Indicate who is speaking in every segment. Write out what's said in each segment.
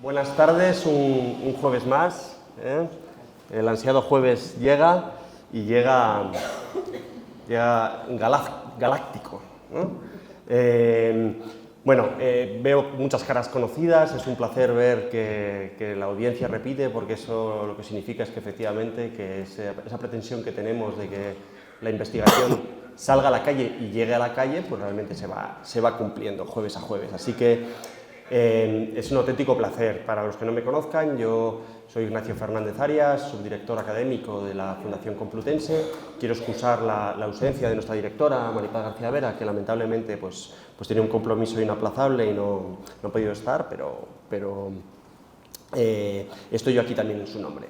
Speaker 1: Buenas tardes, un jueves más. El ansiado jueves llega y llega galáctico, ¿no? Veo muchas caras conocidas, es un placer ver que la audiencia repite, porque eso lo que significa es que efectivamente que esa pretensión que tenemos de que la investigación salga a la calle y llegue a la calle, pues realmente se va cumpliendo jueves a jueves. Así que es un auténtico placer. Para los que no me conozcan, yo soy Ignacio Fernández Arias, subdirector académico de la Fundación Complutense. Quiero excusar la ausencia de nuestra directora, Maripaz García Vera, que lamentablemente pues tenía un compromiso inaplazable y no ha podido estar, pero estoy yo aquí también en su nombre.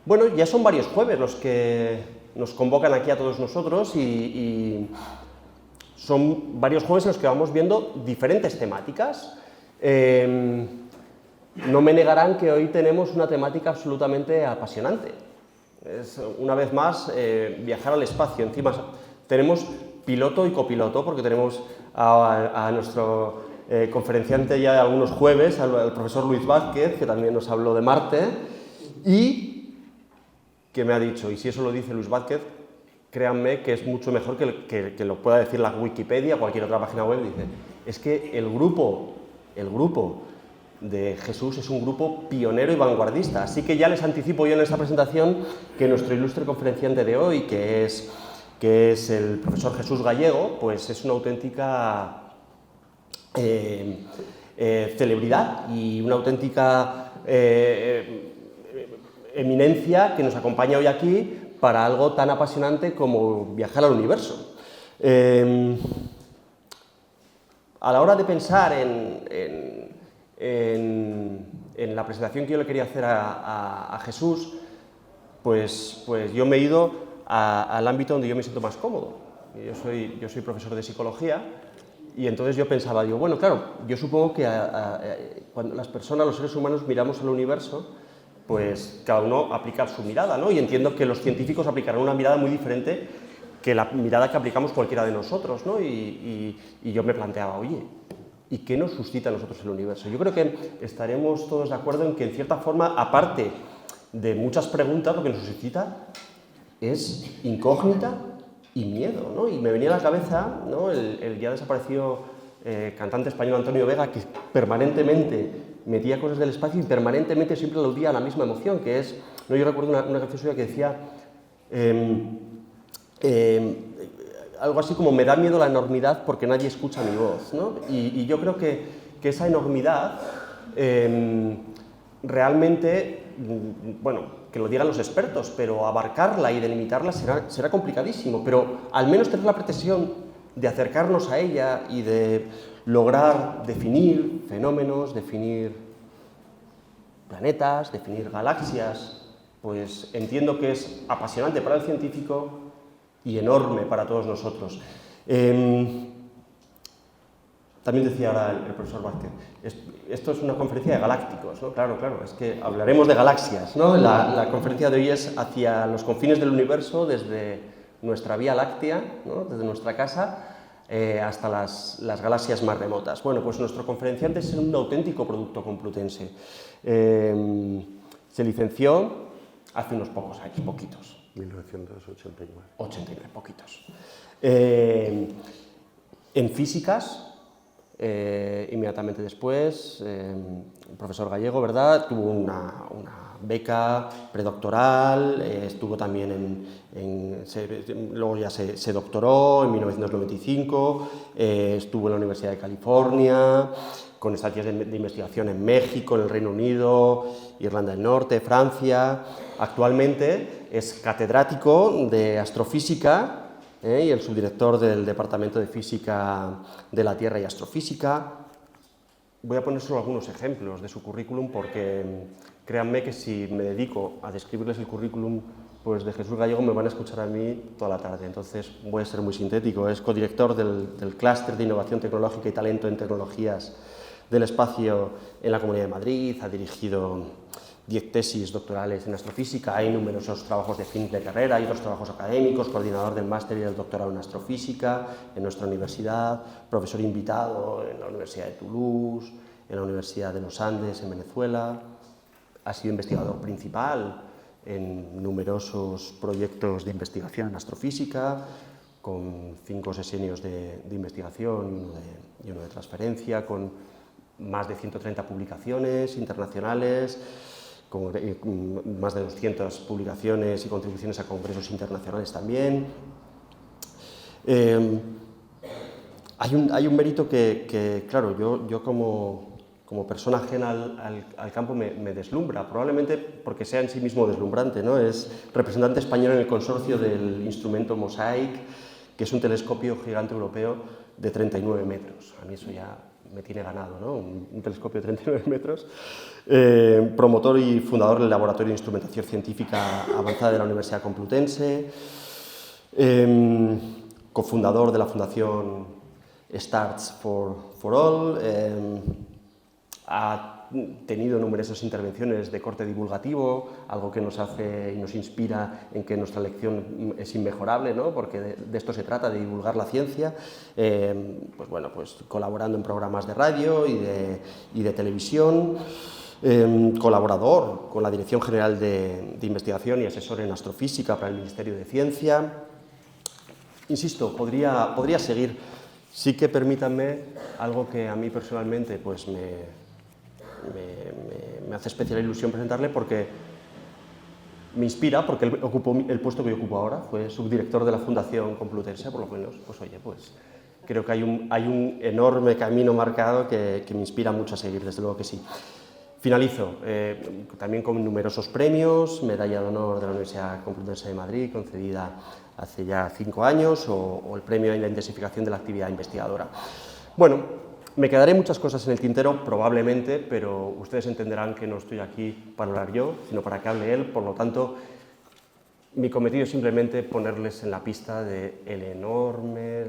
Speaker 1: Bueno, ya son varios jueves los que nos convocan aquí a todos nosotros y son varios jueves en los que vamos viendo diferentes temáticas. No me negarán que hoy tenemos una temática absolutamente apasionante. Es, una vez más, viajar al espacio. Encima tenemos piloto y copiloto, porque tenemos a nuestro conferenciante ya de algunos jueves, al profesor Luis Vázquez, que también nos habló de Marte, y que me ha dicho, y si eso lo dice Luis Vázquez, créanme que es mucho mejor que lo pueda decir la Wikipedia o cualquier otra página web. Dice, es que el grupo de Jesús es un grupo pionero y vanguardista. Así que ya les anticipo yo en esta presentación que nuestro ilustre conferenciante de hoy, que es el profesor Jesús Gallego, pues es una auténtica celebridad y una auténtica eminencia que nos acompaña hoy aquí para algo tan apasionante como viajar al universo. A la hora de pensar en la presentación que yo le quería hacer a Jesús, pues yo me he ido al ámbito donde yo me siento más cómodo. Yo soy profesor de psicología y entonces yo pensaba, digo, bueno, claro, yo supongo que cuando las personas, los seres humanos, miramos al universo, pues cada uno aplica su mirada, ¿no? Y entiendo que los científicos aplicarán una mirada muy diferente que la mirada que aplicamos cualquiera de nosotros, ¿no? Y yo me planteaba, oye, ¿y qué nos suscita a nosotros el universo? Yo creo que estaremos todos de acuerdo en que, en cierta forma, aparte de muchas preguntas, lo que nos suscita es incógnita y miedo, ¿no? Y me venía a la cabeza, ¿no?, el ya desaparecido cantante español Antonio Vega, que permanentemente metía cosas del espacio y permanentemente siempre aludía a la misma emoción, que es, ¿no? Yo recuerdo una canción suya que decía algo así como, me da miedo la enormidad porque nadie escucha mi voz, ¿no? Y yo creo que esa enormidad realmente, bueno, que lo digan los expertos, pero abarcarla y delimitarla será complicadísimo, pero al menos tener la pretensión de acercarnos a ella y de lograr definir fenómenos, definir planetas, definir galaxias, pues entiendo que es apasionante para el científico y enorme para todos nosotros. También decía ahora el profesor Vázquez, esto es una conferencia de galácticos, ¿no? Claro, es que hablaremos de galaxias, ¿no? La conferencia de hoy es hacia los confines del universo, desde nuestra Vía Láctea, ¿no?, desde nuestra casa, hasta las galaxias más remotas. Bueno, pues nuestro conferenciante es un auténtico producto complutense. Se licenció hace unos pocos años, poquitos.
Speaker 2: 1989.
Speaker 1: 89, poquitos. En físicas, inmediatamente después, el profesor Gallego, ¿verdad?, tuvo una beca predoctoral, estuvo también luego ya se doctoró en 1995, estuvo en la Universidad de California, con estancias de investigación en México, en el Reino Unido, Irlanda del Norte, Francia. Actualmente es catedrático de astrofísica y el subdirector del Departamento de Física de la Tierra y Astrofísica. Voy a poner solo algunos ejemplos de su currículum porque créanme que si me dedico a describirles el currículum pues de Jesús Gallego me van a escuchar a mí toda la tarde, entonces voy a ser muy sintético. Es codirector del Clúster de Innovación Tecnológica y Talento en Tecnologías del Espacio en la Comunidad de Madrid, ha dirigido 10 tesis doctorales en astrofísica, hay numerosos trabajos de fin de carrera y otros trabajos académicos, coordinador del máster y del doctorado en astrofísica en nuestra universidad, profesor invitado en la Universidad de Toulouse, en la Universidad de los Andes, en Venezuela. Ha sido investigador principal en numerosos proyectos de investigación en astrofísica, con 5 sesenios de investigación y uno de transferencia, con más de 130 publicaciones internacionales, con más de 200 publicaciones y contribuciones a congresos internacionales también. Hay un mérito que claro, yo como persona ajena al campo me deslumbra, probablemente porque sea en sí mismo deslumbrante, ¿no? Es representante español en el consorcio del instrumento Mosaic, que es un telescopio gigante europeo de 39 metros. A mí eso ya me tiene ganado, ¿no? Un telescopio de 39 metros. Promotor y fundador del Laboratorio de Instrumentación Científica Avanzada de la Universidad Complutense. Cofundador de la Fundación Stars for All. Ha tenido numerosas intervenciones de corte divulgativo, algo que nos hace y nos inspira en que nuestra lección es inmejorable, ¿no? Porque de esto se trata, de divulgar la ciencia, pues colaborando en programas de radio y de televisión, colaborador con la Dirección General de Investigación y asesor en astrofísica para el Ministerio de Ciencia. Insisto, podría seguir. Sí que permítanme algo que a mí personalmente pues me hace especial ilusión presentarle, porque me inspira, porque él ocupó el puesto que yo ocupo ahora, fue subdirector de la Fundación Complutense, por lo menos, pues oye, pues creo que hay un enorme camino marcado que me inspira mucho a seguir, desde luego que sí. Finalizo también con numerosos premios, medalla de honor de la Universidad Complutense de Madrid, concedida hace ya 5 años, o el premio en la intensificación de la actividad investigadora. Bueno, me quedaré muchas cosas en el tintero, probablemente, pero ustedes entenderán que no estoy aquí para hablar yo, sino para que hable él. Por lo tanto, mi cometido es simplemente ponerles en la pista de el enorme,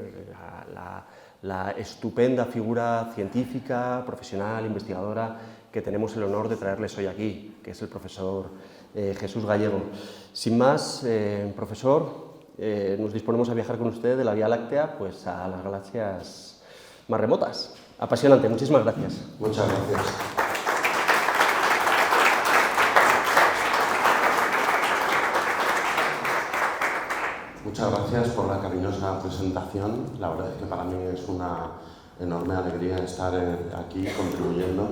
Speaker 1: la estupenda figura científica, profesional, investigadora, que tenemos el honor de traerles hoy aquí, que es el profesor Jesús Gallego. Sin más, profesor, nos disponemos a viajar con usted de la Vía Láctea pues, a las galaxias más remotas. Apasionante, muchísimas gracias.
Speaker 2: Muchas gracias. Muchas gracias por la cariñosa presentación. La verdad es que para mí es una enorme alegría estar aquí contribuyendo,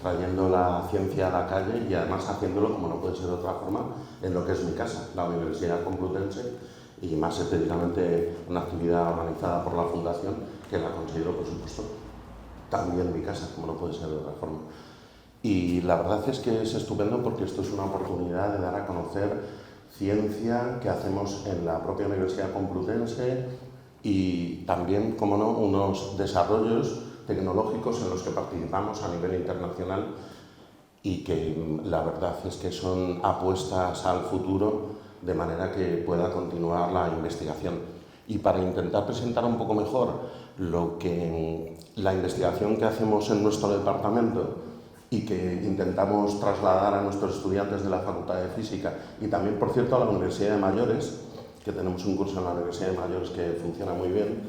Speaker 2: trayendo la ciencia a la calle y además haciéndolo, como no puede ser de otra forma, en lo que es mi casa, la Universidad Complutense, y más específicamente una actividad organizada por la Fundación, que la considero, por supuesto, también mi casa, como no puede ser de otra forma. Y la verdad es que es estupendo porque esto es una oportunidad de dar a conocer ciencia que hacemos en la propia Universidad Complutense y también, como no, unos desarrollos tecnológicos en los que participamos a nivel internacional y que la verdad es que son apuestas al futuro de manera que pueda continuar la investigación. Y para intentar presentar un poco mejor la investigación que hacemos en nuestro departamento y que intentamos trasladar a nuestros estudiantes de la Facultad de Física y también, por cierto, a la Universidad de Mayores, que tenemos un curso en la Universidad de Mayores que funciona muy bien,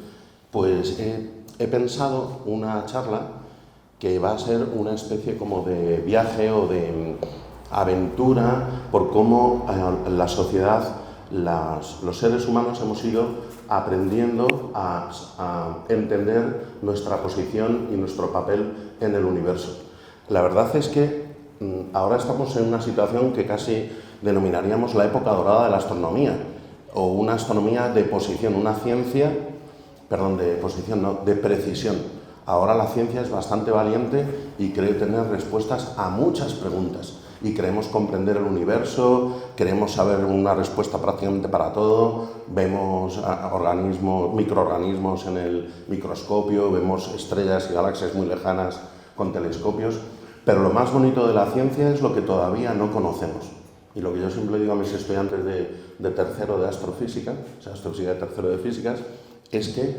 Speaker 2: pues he pensado una charla que va a ser una especie como de viaje o de aventura por cómo la sociedad, los seres humanos hemos ido aprendiendo a entender nuestra posición y nuestro papel en el universo. La verdad es que ahora estamos en una situación que casi denominaríamos la época dorada de la astronomía, o una astronomía de posición, una ciencia, perdón, de posición, no, de precisión. Ahora la ciencia es bastante valiente y cree tener respuestas a muchas preguntas. Y queremos comprender el universo, queremos saber una respuesta prácticamente para todo, vemos microorganismos en el microscopio, vemos estrellas y galaxias muy lejanas con telescopios, pero lo más bonito de la ciencia es lo que todavía no conocemos. Y lo que yo siempre digo a mis estudiantes de tercero de astrofísica, o sea, astrofísica de tercero de físicas, es que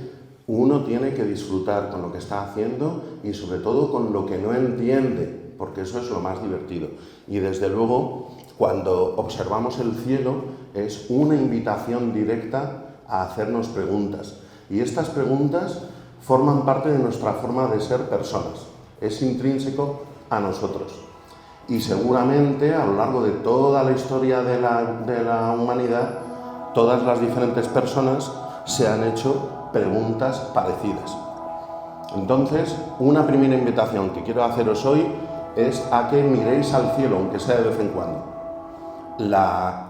Speaker 2: uno tiene que disfrutar con lo que está haciendo y sobre todo con lo que no entiende, porque eso es lo más divertido. Y desde luego, cuando observamos el cielo, es una invitación directa a hacernos preguntas. Y estas preguntas forman parte de nuestra forma de ser personas. es intrínseco a nosotros. Y seguramente a lo largo de toda la historia de la humanidad, todas las diferentes personas se han hecho preguntas parecidas. Entonces, una primera invitación que quiero haceros hoy es a que miréis al cielo, aunque sea de vez en cuando. La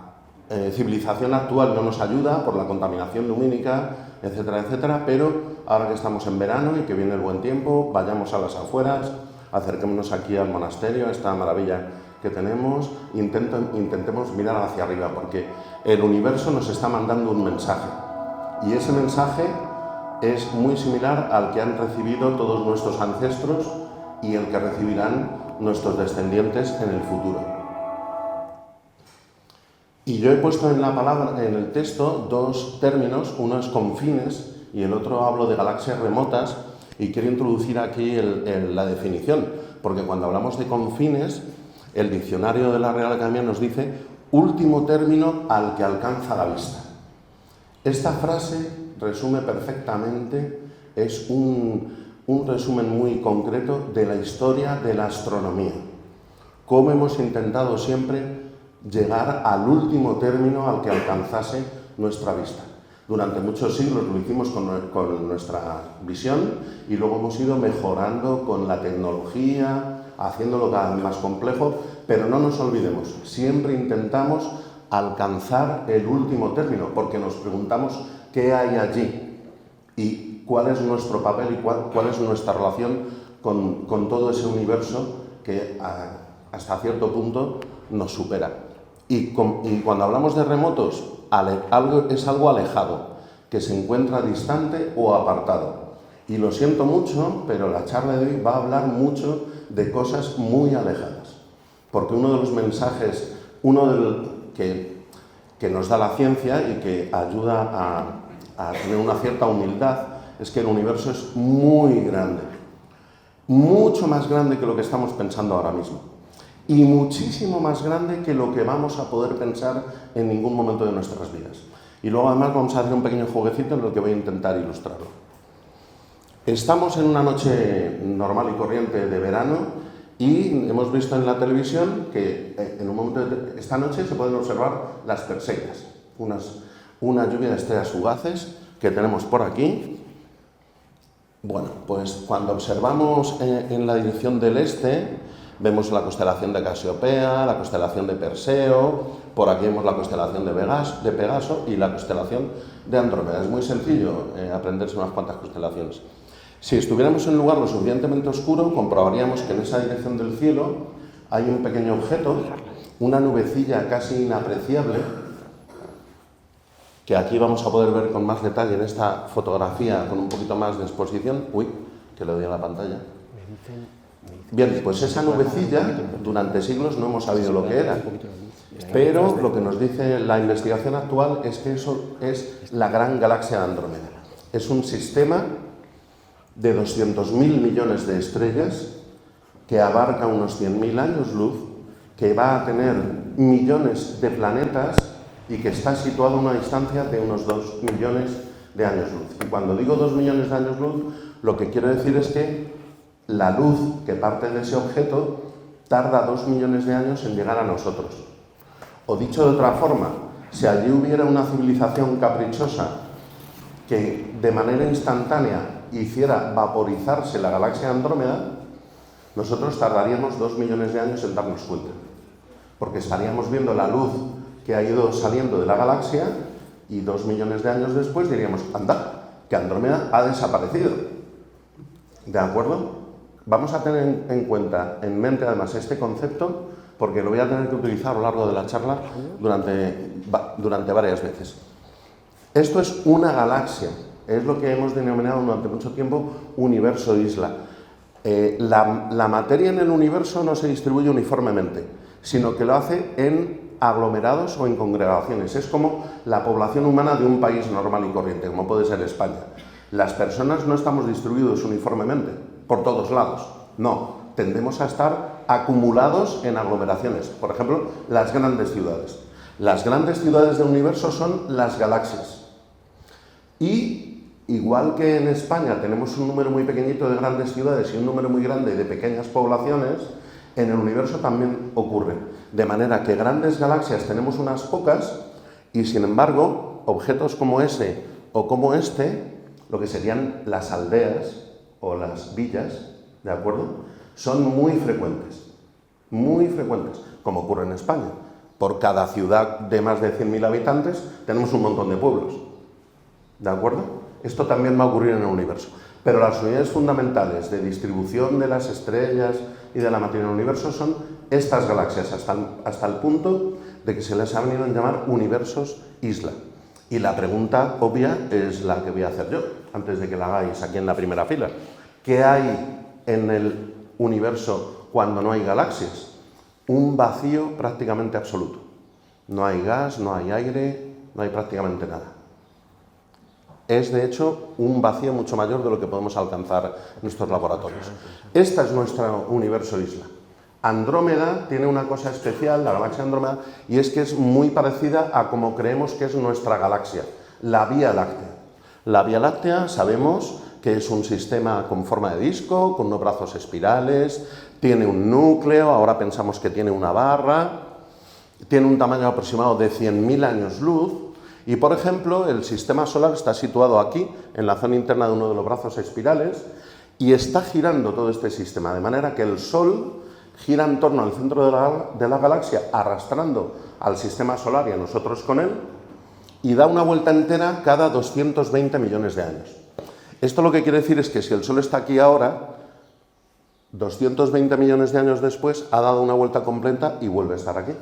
Speaker 2: civilización actual no nos ayuda por la contaminación lumínica, etcétera, etcétera, pero ahora que estamos en verano y que viene el buen tiempo, vayamos a las afueras, acerquémonos aquí al monasterio, a esta maravilla que tenemos, intentemos mirar hacia arriba, porque el universo nos está mandando un mensaje, y ese mensaje es muy similar al que han recibido todos nuestros ancestros y el que recibirán nuestros descendientes en el futuro. Y yo he puesto en el texto dos términos, uno es confines y el otro hablo de galaxias remotas, y quiero introducir aquí la definición, porque cuando hablamos de confines, el diccionario de la Real Academia nos dice último término al que alcanza la vista. Esta frase resume perfectamente, es un resumen muy concreto de la historia de la astronomía. Cómo hemos intentado siempre llegar al último término al que alcanzase nuestra vista. Durante muchos siglos lo hicimos con nuestra visión y luego hemos ido mejorando con la tecnología, haciéndolo cada vez más complejo, pero no nos olvidemos, siempre intentamos alcanzar el último término, porque nos preguntamos qué hay allí y cuál es nuestro papel y cuál es nuestra relación con todo ese universo que hasta cierto punto nos supera. Y cuando hablamos de remotos, es algo alejado, que se encuentra distante o apartado. Y lo siento mucho, pero la charla de hoy va a hablar mucho de cosas muy alejadas. Porque uno de los mensajes, que nos da la ciencia y que ayuda a tener una cierta humildad, es que el universo es muy grande. Mucho más grande que lo que estamos pensando ahora mismo. Y muchísimo más grande que lo que vamos a poder pensar en ningún momento de nuestras vidas. Y luego además vamos a hacer un pequeño jueguecito en el que voy a intentar ilustrarlo. Estamos en una noche normal y corriente de verano y hemos visto en la televisión que en un momento de esta noche se pueden observar las Perseidas, una lluvia de estrellas fugaces que tenemos por aquí. Bueno, pues cuando observamos en la dirección del este, vemos la constelación de Casiopea, la constelación de Perseo, por aquí vemos la constelación de Pegaso y la constelación de Andrómeda. Es muy sencillo aprenderse unas cuantas constelaciones. Si estuviéramos en un lugar lo suficientemente oscuro, comprobaríamos que en esa dirección del cielo hay un pequeño objeto, una nubecilla casi inapreciable, que aquí vamos a poder ver con más detalle en esta fotografía con un poquito más de exposición. Uy, que le doy a la pantalla. Bien, pues esa nubecilla durante siglos no hemos sabido lo que era, pero lo que nos dice la investigación actual es que eso es la gran galaxia de Andrómeda. Es un sistema de 200.000 millones de estrellas que abarca unos 100.000 años luz, que va a tener millones de planetas y que está situado a una distancia de unos 2 millones de años luz. Y cuando digo 2 millones de años luz, lo que quiero decir es que la luz que parte de ese objeto tarda 2 millones de años en llegar a nosotros. O dicho de otra forma, si allí hubiera una civilización caprichosa que de manera instantánea hiciera vaporizarse la galaxia Andrómeda, nosotros tardaríamos 2 millones de años en darnos cuenta. Porque estaríamos viendo la luz que ha ido saliendo de la galaxia y 2 millones de años después diríamos, anda, que Andrómeda ha desaparecido. ¿De acuerdo? Vamos a tener en cuenta, en mente además, este concepto, porque lo voy a tener que utilizar a lo largo de la charla durante varias veces. Esto es una galaxia, es lo que hemos denominado durante mucho tiempo universo isla. La materia en el universo no se distribuye uniformemente, sino que lo hace en aglomerados o en congregaciones. Es como la población humana de un país normal y corriente, como puede ser España. Las personas no estamos distribuidos uniformemente, por todos lados. No, tendemos a estar acumulados en aglomeraciones. Por ejemplo, las grandes ciudades. Las grandes ciudades del universo son las galaxias. Y igual que en España tenemos un número muy pequeñito de grandes ciudades y un número muy grande de pequeñas poblaciones, en el universo también ocurre. De manera que grandes galaxias tenemos unas pocas y, sin embargo, objetos como ese o como este, lo que serían las aldeas o las villas, ¿de acuerdo?, son muy frecuentes, como ocurre en España. Por cada ciudad de más de 100.000 habitantes tenemos un montón de pueblos, ¿de acuerdo? Esto también va a ocurrir en el universo. Pero las unidades fundamentales de distribución de las estrellas y de la materia en el universo son estas galaxias, hasta el punto de que se les ha venido a llamar universos isla. Y la pregunta obvia es la que voy a hacer yo, antes de que la hagáis aquí en la primera fila. ¿Qué hay en el universo cuando no hay galaxias? Un vacío prácticamente absoluto. No hay gas, no hay aire, no hay prácticamente nada. Es, de hecho, un vacío mucho mayor de lo que podemos alcanzar en nuestros laboratorios. Este es nuestro universo isla. Andrómeda tiene una cosa especial, la galaxia Andrómeda, y es que es muy parecida a como creemos que es nuestra galaxia, la Vía Láctea. La Vía Láctea sabemos que es un sistema con forma de disco, con unos brazos espirales, tiene un núcleo, ahora pensamos que tiene una barra, tiene un tamaño aproximado de 100.000 años luz, y por ejemplo el sistema solar está situado aquí, en la zona interna de uno de los brazos espirales, y está girando todo este sistema, de manera que el Sol gira en torno al centro de la galaxia, arrastrando al sistema solar y a nosotros con él, y da una vuelta entera cada 220 millones de años. Esto lo que quiere decir es que si el Sol está aquí ahora, 220 millones de años después ha dado una vuelta completa y vuelve a estar aquí.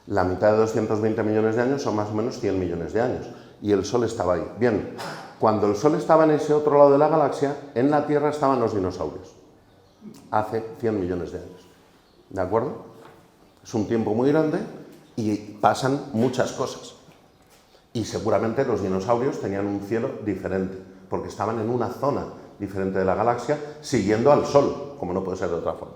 Speaker 2: La mitad de 220 millones de años son más o menos 100 millones de años, y el Sol estaba ahí. Bien, cuando el Sol estaba en ese otro lado de la galaxia, en la Tierra estaban los dinosaurios, hace 100 millones de años. ¿De acuerdo? Es un tiempo muy grande y pasan muchas cosas. Y seguramente los dinosaurios tenían un cielo diferente, porque estaban en una zona diferente de la galaxia, siguiendo al Sol, como no puede ser de otra forma.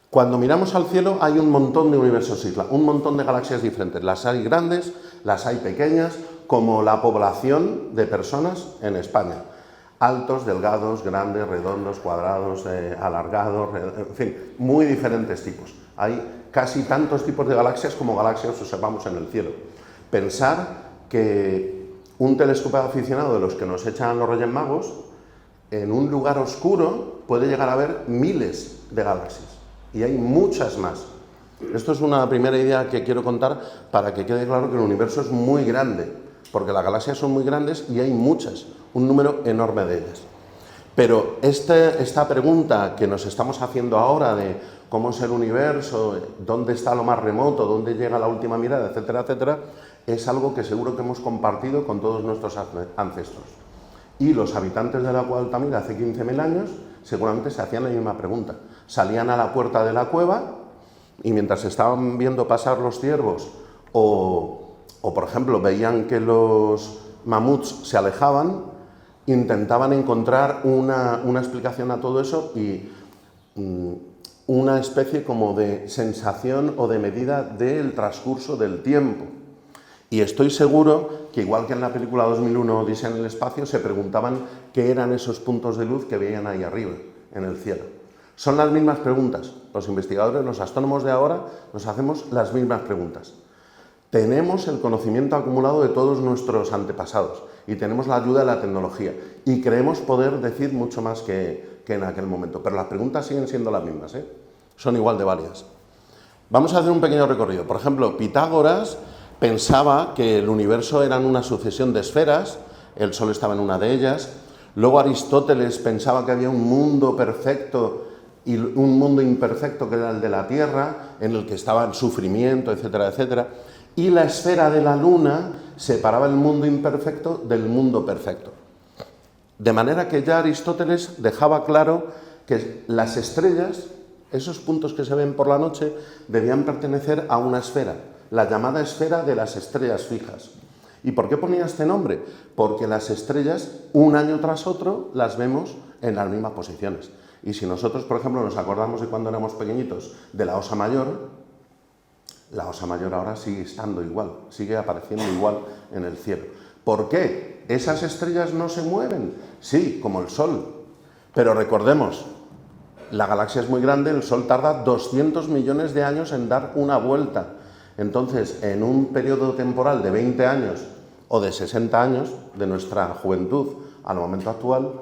Speaker 2: Cuando miramos al cielo hay un montón de universos isla, un montón de galaxias diferentes. Las hay grandes, las hay pequeñas, como la población de personas en España. Altos, delgados, grandes, redondos, cuadrados, alargados, en fin, muy diferentes tipos. Hay casi tantos tipos de galaxias como galaxias observamos en el cielo. Pensar que un telescopio aficionado de los que nos echan los Reyes Magos, en un lugar oscuro puede llegar a ver miles de galaxias, y hay muchas más. Esto es una primera idea que quiero contar para que quede claro que el universo es muy grande, porque las galaxias son muy grandes y hay muchas, un número enorme de ellas. Pero esta pregunta que nos estamos haciendo ahora de cómo es el universo, dónde está lo más remoto, dónde llega la última mirada, etcétera, etcétera, es algo que seguro que hemos compartido con todos nuestros ancestros. Y los habitantes de la Cueva de Altamira hace 15.000 años seguramente se hacían la misma pregunta. Salían a la puerta de la cueva y mientras estaban viendo pasar los ciervos o por ejemplo, veían que los mamuts se alejaban, intentaban encontrar una explicación a todo eso y una especie como de sensación o de medida del transcurso del tiempo. Y estoy seguro que, igual que en la película 2001 Odisea en el espacio, se preguntaban qué eran esos puntos de luz que veían ahí arriba, en el cielo. Son las mismas preguntas. Los investigadores, los astrónomos de ahora, nos hacemos las mismas preguntas. Tenemos el conocimiento acumulado de todos nuestros antepasados y tenemos la ayuda de la tecnología y creemos poder decir mucho más que en aquel momento, pero las preguntas siguen siendo las mismas, son igual de válidas. Vamos a hacer un pequeño recorrido. Por ejemplo, Pitágoras pensaba que el universo era una sucesión de esferas, el Sol estaba en una de ellas. Luego Aristóteles pensaba que había un mundo perfecto y un mundo imperfecto, que era el de la Tierra, en el que estaba el sufrimiento, etcétera, etcétera. Y la esfera de la Luna separaba el mundo imperfecto del mundo perfecto. De manera que ya Aristóteles dejaba claro que las estrellas, esos puntos que se ven por la noche, debían pertenecer a una esfera, la llamada esfera de las estrellas fijas. ¿Y por qué ponía este nombre? Porque las estrellas, un año tras otro, las vemos en las mismas posiciones. Y si nosotros, por ejemplo, nos acordamos de cuando éramos pequeñitos de la Osa Mayor, la Osa Mayor ahora sigue estando igual, sigue apareciendo igual en el cielo. ¿Por qué? ¿esas estrellas no se mueven? Sí, como el Sol. Pero recordemos, la galaxia es muy grande, el Sol tarda 200 millones de años en dar una vuelta. Entonces, en un periodo temporal de 20 años o de 60 años de nuestra juventud al momento actual,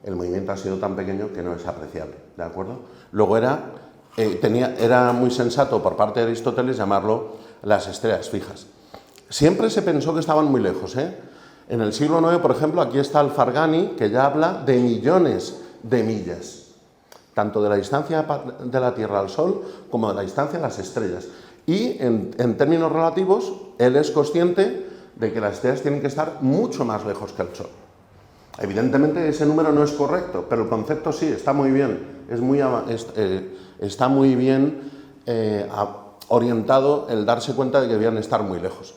Speaker 2: el movimiento ha sido tan pequeño que no es apreciable, ¿de acuerdo? Luego era muy sensato por parte de Aristóteles llamarlo las estrellas fijas. Siempre se pensó que estaban muy lejos, ¿eh? En el siglo IX, por ejemplo, aquí está Al-Farghani, que ya habla de millones de millas, tanto de la distancia de la Tierra al Sol como de la distancia a las estrellas. Y en términos relativos, él es consciente de que las estrellas tienen que estar mucho más lejos que el Sol. Evidentemente ese número no es correcto, pero el concepto sí, está muy bien, está muy bien orientado el darse cuenta de que debían estar muy lejos.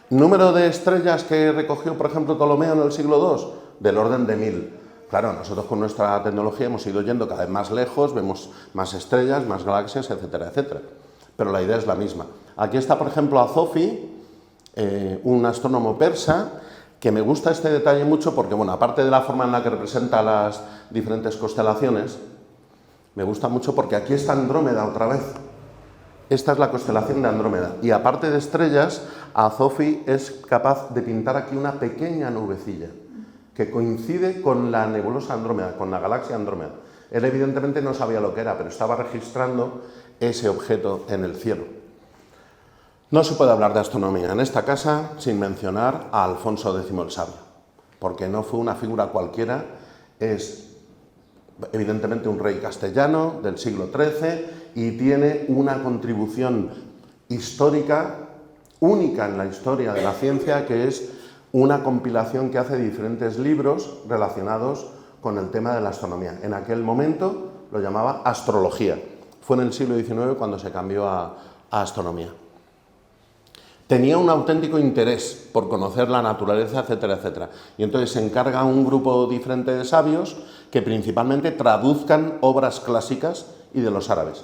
Speaker 2: Número de estrellas que recogió, por ejemplo, Ptolomeo en el siglo II, del orden de 1000. Claro, nosotros con nuestra tecnología hemos ido yendo cada vez más lejos, vemos más estrellas, más galaxias, etcétera, etcétera. Pero la idea es la misma. Aquí está, por ejemplo, Azofi, un astrónomo persa, que me gusta este detalle mucho porque, bueno, aparte de la forma en la que representa las diferentes constelaciones, me gusta mucho porque aquí está Andrómeda otra vez. Esta es la constelación de Andrómeda. Y aparte de estrellas, Azofi es capaz de pintar aquí una pequeña nubecilla que coincide con la nebulosa Andrómeda, con la galaxia Andrómeda. Él evidentemente no sabía lo que era, pero estaba registrando ese objeto en el cielo. No se puede hablar de astronomía en esta casa sin mencionar a Alfonso X el Sabio, porque no fue una figura cualquiera, es evidentemente un rey castellano del siglo XIII y tiene una contribución histórica única en la historia de la ciencia, que es una compilación que hace de diferentes libros relacionados con el tema de la astronomía. En aquel momento lo llamaba astrología. Fue en el siglo XIX cuando se cambió a astronomía. Tenía un auténtico interés por conocer la naturaleza, etcétera, etcétera. Y entonces se encarga a un grupo diferente de sabios que principalmente traduzcan obras clásicas y de los árabes.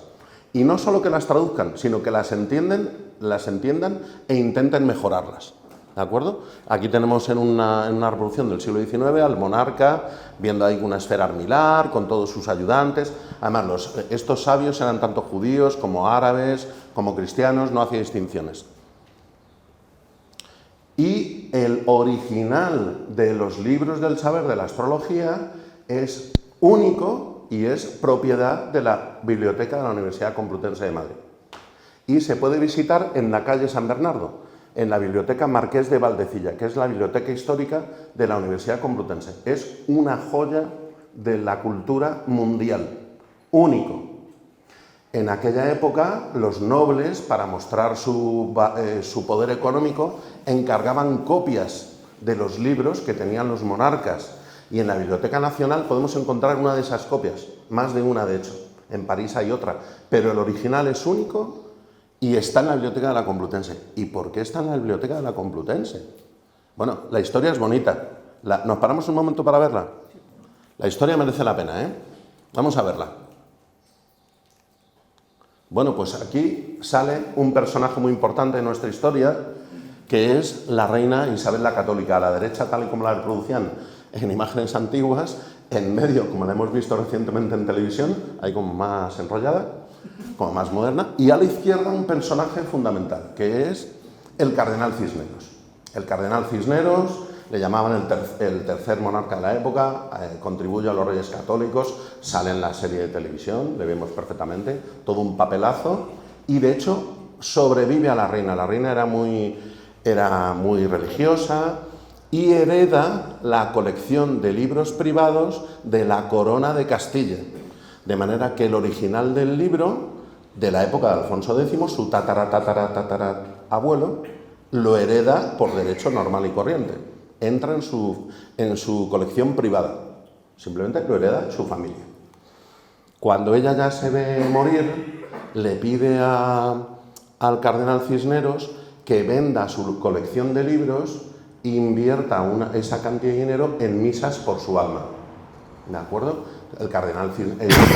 Speaker 2: Y no solo que las traduzcan, sino que las entiendan e intenten mejorarlas. ¿De acuerdo? Aquí tenemos en una reproducción del siglo XIX al monarca viendo ahí una esfera armilar con todos sus ayudantes. Además, estos sabios eran tanto judíos como árabes, como cristianos, no hacía distinciones. Y el original de los libros del saber de la astrología es único y es propiedad de la biblioteca de la Universidad Complutense de Madrid. Y se puede visitar en la calle San Bernardo, en la Biblioteca Marqués de Valdecilla, que es la biblioteca histórica de la Universidad Complutense. Es una joya de la cultura mundial, único. En aquella época, los nobles, para mostrar su poder económico, encargaban copias de los libros que tenían los monarcas. Y en la Biblioteca Nacional podemos encontrar una de esas copias, más de una de hecho. En París hay otra, pero el original es único y está en la Biblioteca de la Complutense. ¿Y por qué está en la Biblioteca de la Complutense? Bueno, la historia es bonita. ¿Nos paramos un momento para verla? La historia merece la pena, ¿eh? Vamos a verla. Bueno, pues aquí sale un personaje muy importante de nuestra historia, que es la reina Isabel la Católica. A la derecha, tal y como la reproducían en imágenes antiguas, en medio, como la hemos visto recientemente en televisión, ahí como más enrollada, como más moderna, y a la izquierda un personaje fundamental, que es el cardenal Cisneros. El cardenal Cisneros, le llamaban el tercer monarca de la época, contribuye a los Reyes Católicos, sale en la serie de televisión, le vemos perfectamente, todo un papelazo, y de hecho sobrevive a la reina. La reina era muy religiosa y hereda la colección de libros privados de la Corona de Castilla, de manera que el original del libro, de la época de Alfonso X, su tatarabuelo, lo hereda por derecho normal y corriente. Entra en su colección privada, simplemente lo hereda su familia. Cuando ella ya se ve morir, le pide al cardenal Cisneros que venda su colección de libros e invierta esa cantidad de dinero en misas por su alma. ¿De acuerdo? La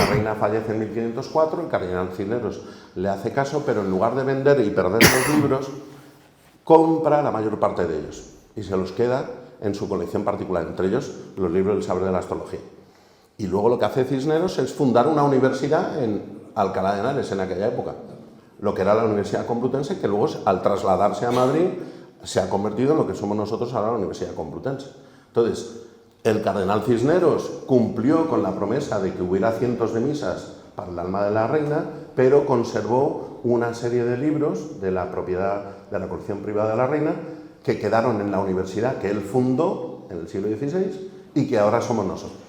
Speaker 2: reina fallece en 1504, el cardenal Cisneros le hace caso, pero en lugar de vender y perder los libros, compra la mayor parte de ellos y se los queda en su colección particular, entre ellos los libros del saber de la astrología. Y luego lo que hace Cisneros es fundar una universidad en Alcalá de Henares en aquella época, lo que era la Universidad Complutense, que luego al trasladarse a Madrid se ha convertido en lo que somos nosotros ahora la Universidad Complutense. Entonces, el cardenal Cisneros cumplió con la promesa de que hubiera cientos de misas para el alma de la reina, pero conservó una serie de libros de la propiedad de la colección privada de la reina que quedaron en la universidad que él fundó en el siglo XVI y que ahora somos nosotros,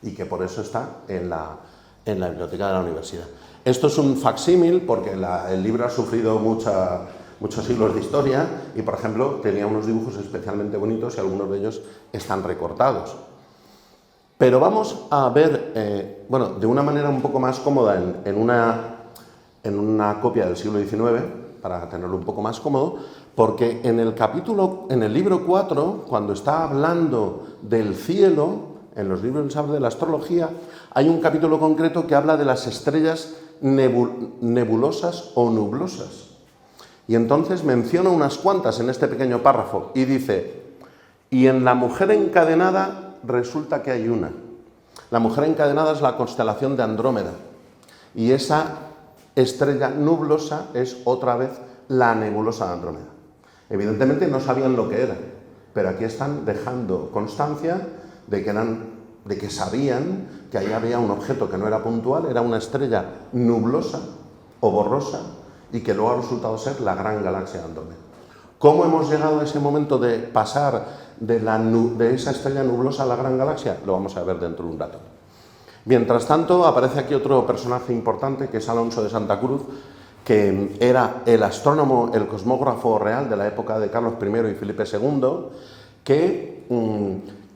Speaker 2: y que por eso está en la biblioteca de la universidad. Esto es un facsímil porque el libro ha sufrido muchos siglos de historia y, por ejemplo, tenía unos dibujos especialmente bonitos y algunos de ellos están recortados. Pero vamos a ver, bueno, de una manera un poco más cómoda en una copia del siglo XIX, para tenerlo un poco más cómodo, porque en el libro 4, cuando está hablando del cielo, en los libros del saber de la astrología, hay un capítulo concreto que habla de las estrellas nebulosas o nublosas. Y entonces menciona unas cuantas en este pequeño párrafo y dice, y en la mujer encadenada resulta que hay una. La mujer encadenada es la constelación de Andrómeda y esa estrella nublosa es otra vez la nebulosa de Andrómeda. Evidentemente no sabían lo que era, pero aquí están dejando constancia de que sabían que ahí había un objeto que no era puntual, era una estrella nublosa o borrosa y que luego ha resultado ser la gran galaxia de Andrómeda. ¿Cómo hemos llegado a ese momento de pasar de esa estrella nublosa a la gran galaxia? Lo vamos a ver dentro de un rato. Mientras tanto, aparece aquí otro personaje importante, que es Alonso de Santa Cruz, que era el astrónomo, el cosmógrafo real de la época de Carlos I y Felipe II, que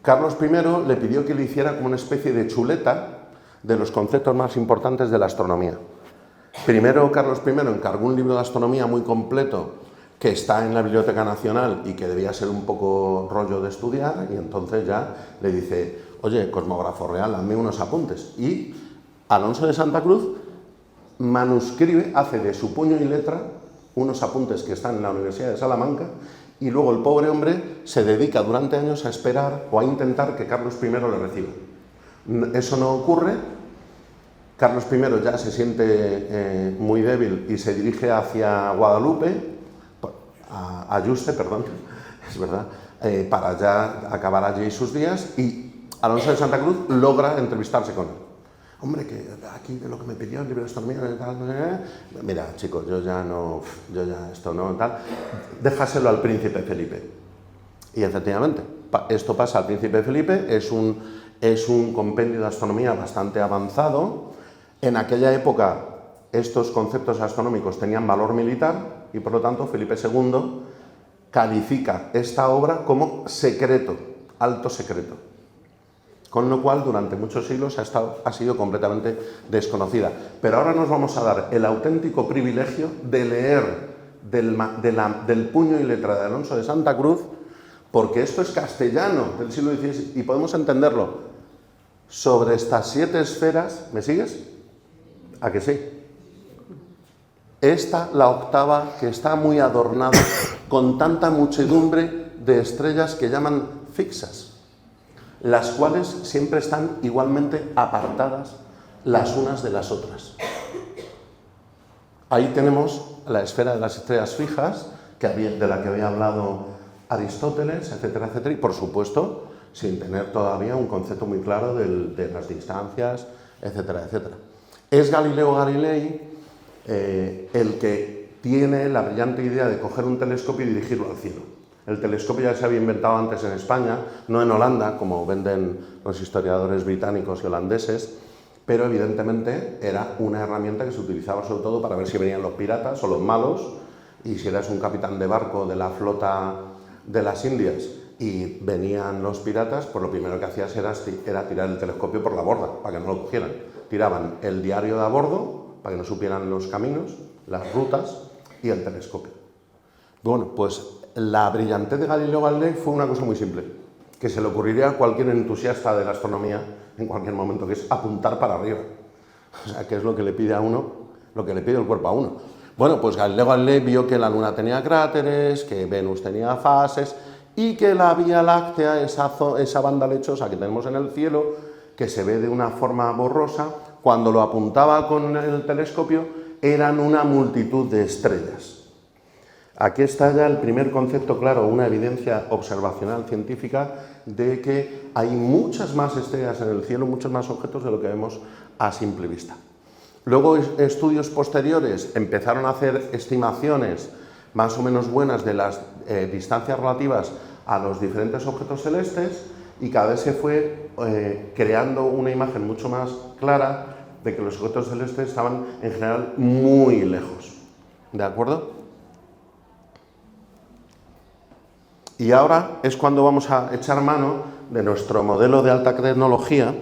Speaker 2: Carlos I le pidió que le hiciera como una especie de chuleta de los conceptos más importantes de la astronomía. Primero, Carlos I encargó un libro de astronomía muy completo que está en la Biblioteca Nacional y que debía ser un poco rollo de estudiar, y entonces ya le dice, oye, cosmógrafo real, hazme unos apuntes. Y Alonso de Santa Cruz manuscribe, hace de su puño y letra unos apuntes que están en la Universidad de Salamanca, y luego el pobre hombre se dedica durante años a esperar o a intentar que Carlos I le reciba. Eso no ocurre. Carlos I ya se siente muy débil y se dirige hacia Guadalupe, a Yuste, perdón, es verdad, para ya acabar allí sus días, y Alonso de Santa Cruz logra entrevistarse con él. Hombre, que aquí de lo que me pidió el libro de astronomía, mira, chicos, yo ya esto no, tal, déjaselo al príncipe Felipe. Y efectivamente, esto pasa al príncipe Felipe, es un compendio de astronomía bastante avanzado. En aquella época estos conceptos astronómicos tenían valor militar y por lo tanto Felipe II califica esta obra como secreto, alto secreto. Con lo cual durante muchos siglos ha sido completamente desconocida. Pero ahora nos vamos a dar el auténtico privilegio de leer del puño y letra de Alonso de Santa Cruz, porque esto es castellano del siglo XVI y podemos entenderlo. Sobre estas 7 esferas, ¿me sigues? ¿A que sí? Esta, la octava, que está muy adornada con tanta muchedumbre de estrellas que llaman fixas, las cuales siempre están igualmente apartadas las unas de las otras. Ahí tenemos la esfera de las estrellas fijas, de la que había hablado Aristóteles, etcétera, etcétera, y por supuesto, sin tener todavía un concepto muy claro de las distancias, etcétera, etcétera. Es Galileo Galilei el que tiene la brillante idea de coger un telescopio y dirigirlo al cielo. El telescopio ya se había inventado antes en España, no en Holanda, como venden los historiadores británicos y holandeses, pero evidentemente era una herramienta que se utilizaba sobre todo para ver si venían los piratas o los malos, y si eras un capitán de barco de la flota de las Indias y venían los piratas, pues lo primero que hacías era tirar el telescopio por la borda, para que no lo cogieran. Tiraban el diario de a bordo, para que no supieran los caminos, las rutas, y el telescopio. Bueno, pues la brillantez de Galileo Galilei fue una cosa muy simple, que se le ocurriría a cualquier entusiasta de la astronomía en cualquier momento, que es apuntar para arriba. O sea, que es lo que le pide a uno, lo que le pide el cuerpo a uno. Bueno, pues Galileo Galilei vio que la Luna tenía cráteres, que Venus tenía fases, y que la Vía Láctea, esa banda lechosa que tenemos en el cielo, que se ve de una forma borrosa, cuando lo apuntaba con el telescopio, eran una multitud de estrellas. Aquí está ya el primer concepto claro, una evidencia observacional científica de que hay muchas más estrellas en el cielo, muchos más objetos de lo que vemos a simple vista. Luego, estudios posteriores empezaron a hacer estimaciones más o menos buenas de las distancias relativas a los diferentes objetos celestes y cada vez se fue creando una imagen mucho más clara de que los objetos celestes estaban en general muy lejos. ¿De acuerdo? Y ahora es cuando vamos a echar mano de nuestro modelo de alta tecnología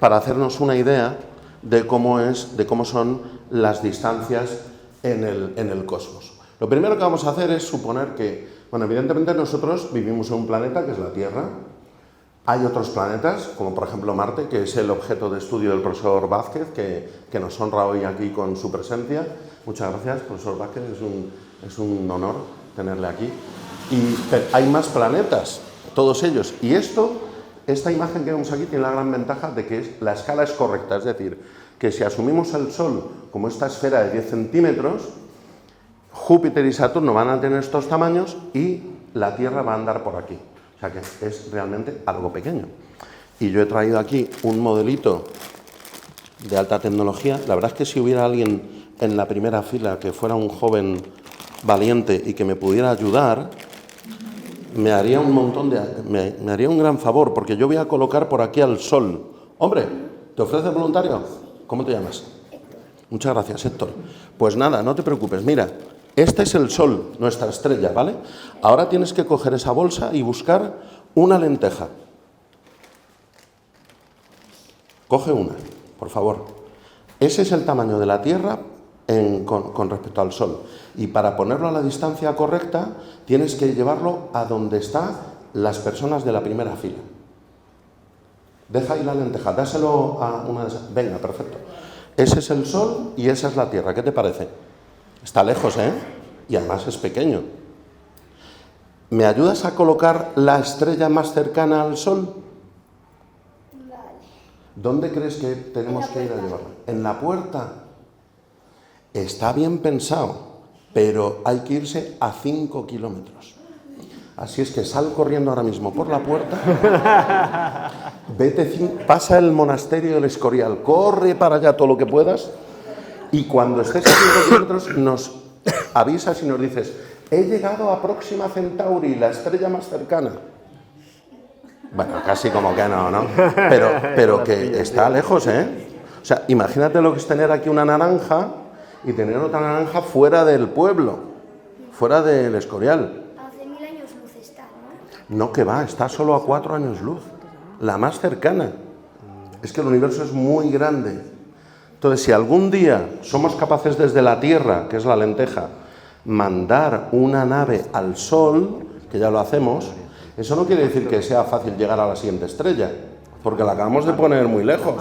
Speaker 2: para hacernos una idea de cómo son las distancias en el cosmos. Lo primero que vamos a hacer es suponer que, bueno, evidentemente nosotros vivimos en un planeta que es la Tierra. Hay otros planetas, como por ejemplo Marte, que es el objeto de estudio del profesor Vázquez, que nos honra hoy aquí con su presencia. Muchas gracias, profesor Vázquez, es un honor tenerle aquí. Y hay más planetas, todos ellos. Y esta imagen que vemos aquí tiene la gran ventaja de que la escala es correcta. Es decir, que si asumimos el Sol como esta esfera de 10 centímetros, Júpiter y Saturno van a tener estos tamaños y la Tierra va a andar por aquí. O sea que es realmente algo pequeño. Y yo he traído aquí un modelito de alta tecnología. La verdad es que si hubiera alguien en la primera fila que fuera un joven valiente y que me pudiera ayudar, me haría me haría un gran favor, porque yo voy a colocar por aquí al Sol. Hombre, ¿te ofreces voluntario? ¿Cómo te llamas? Muchas gracias, Héctor. Pues nada, no te preocupes. Mira, este es el Sol, nuestra estrella, ¿vale? Ahora tienes que coger esa bolsa y buscar una lenteja. Coge una, por favor. Ese es el tamaño de la Tierra con respecto al Sol. Y para ponerlo a la distancia correcta, tienes que llevarlo a donde están las personas de la primera fila. Deja ahí la lenteja, dáselo a una de esas. Venga, perfecto. Ese es el Sol y esa es la Tierra. ¿Qué te parece? Está lejos, ¿eh? Y además es pequeño. ¿Me ayudas a colocar la estrella más cercana al Sol?
Speaker 3: Vale.
Speaker 2: ¿Dónde crees que tenemos que ir a llevarla? ¿En la puerta? Está bien pensado, pero hay que irse a 5 kilómetros. Así es que sal corriendo ahora mismo por la puerta, pasa el monasterio del Escorial, corre para allá todo lo que puedas y cuando estés a 5 kilómetros nos avisas y nos dices: he llegado a Próxima Centauri, la estrella más cercana. Bueno, casi como que no, ¿no? Pero que está lejos, ¿eh? O sea, imagínate lo que es tener aquí una naranja y tener otra naranja fuera del pueblo, fuera del Escorial.
Speaker 3: Hace 1000 años luz está, ¿no?
Speaker 2: No, que va, está solo a 4 años luz, la más cercana. Es que el universo es muy grande. Entonces, si algún día somos capaces desde la Tierra, que es la lenteja, mandar una nave al Sol, que ya lo hacemos, eso no quiere decir que sea fácil llegar a la siguiente estrella, porque la acabamos de poner muy lejos.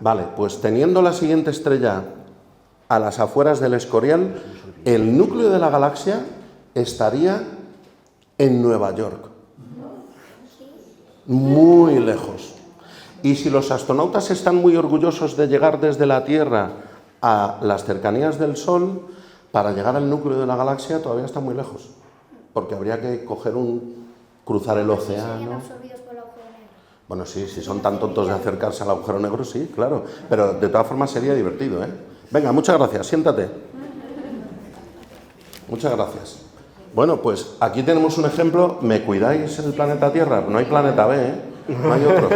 Speaker 2: Vale, pues teniendo la siguiente estrella a las afueras del Escorial, el núcleo de la galaxia estaría en Nueva York. Muy lejos. Y si los astronautas están muy orgullosos de llegar desde la Tierra a las cercanías del Sol, para llegar al núcleo de la galaxia todavía está muy lejos. Porque habría que cruzar el océano.
Speaker 3: ¿Serían absorbidos por el agujero negro?
Speaker 2: Bueno, sí, si son tan tontos de acercarse al agujero negro, sí, claro. Pero de todas formas sería divertido, ¿eh? Venga, muchas gracias, siéntate. Muchas gracias. Bueno, pues aquí tenemos un ejemplo. ¿Me cuidáis el planeta Tierra? No hay planeta B, ¿eh? No hay otro.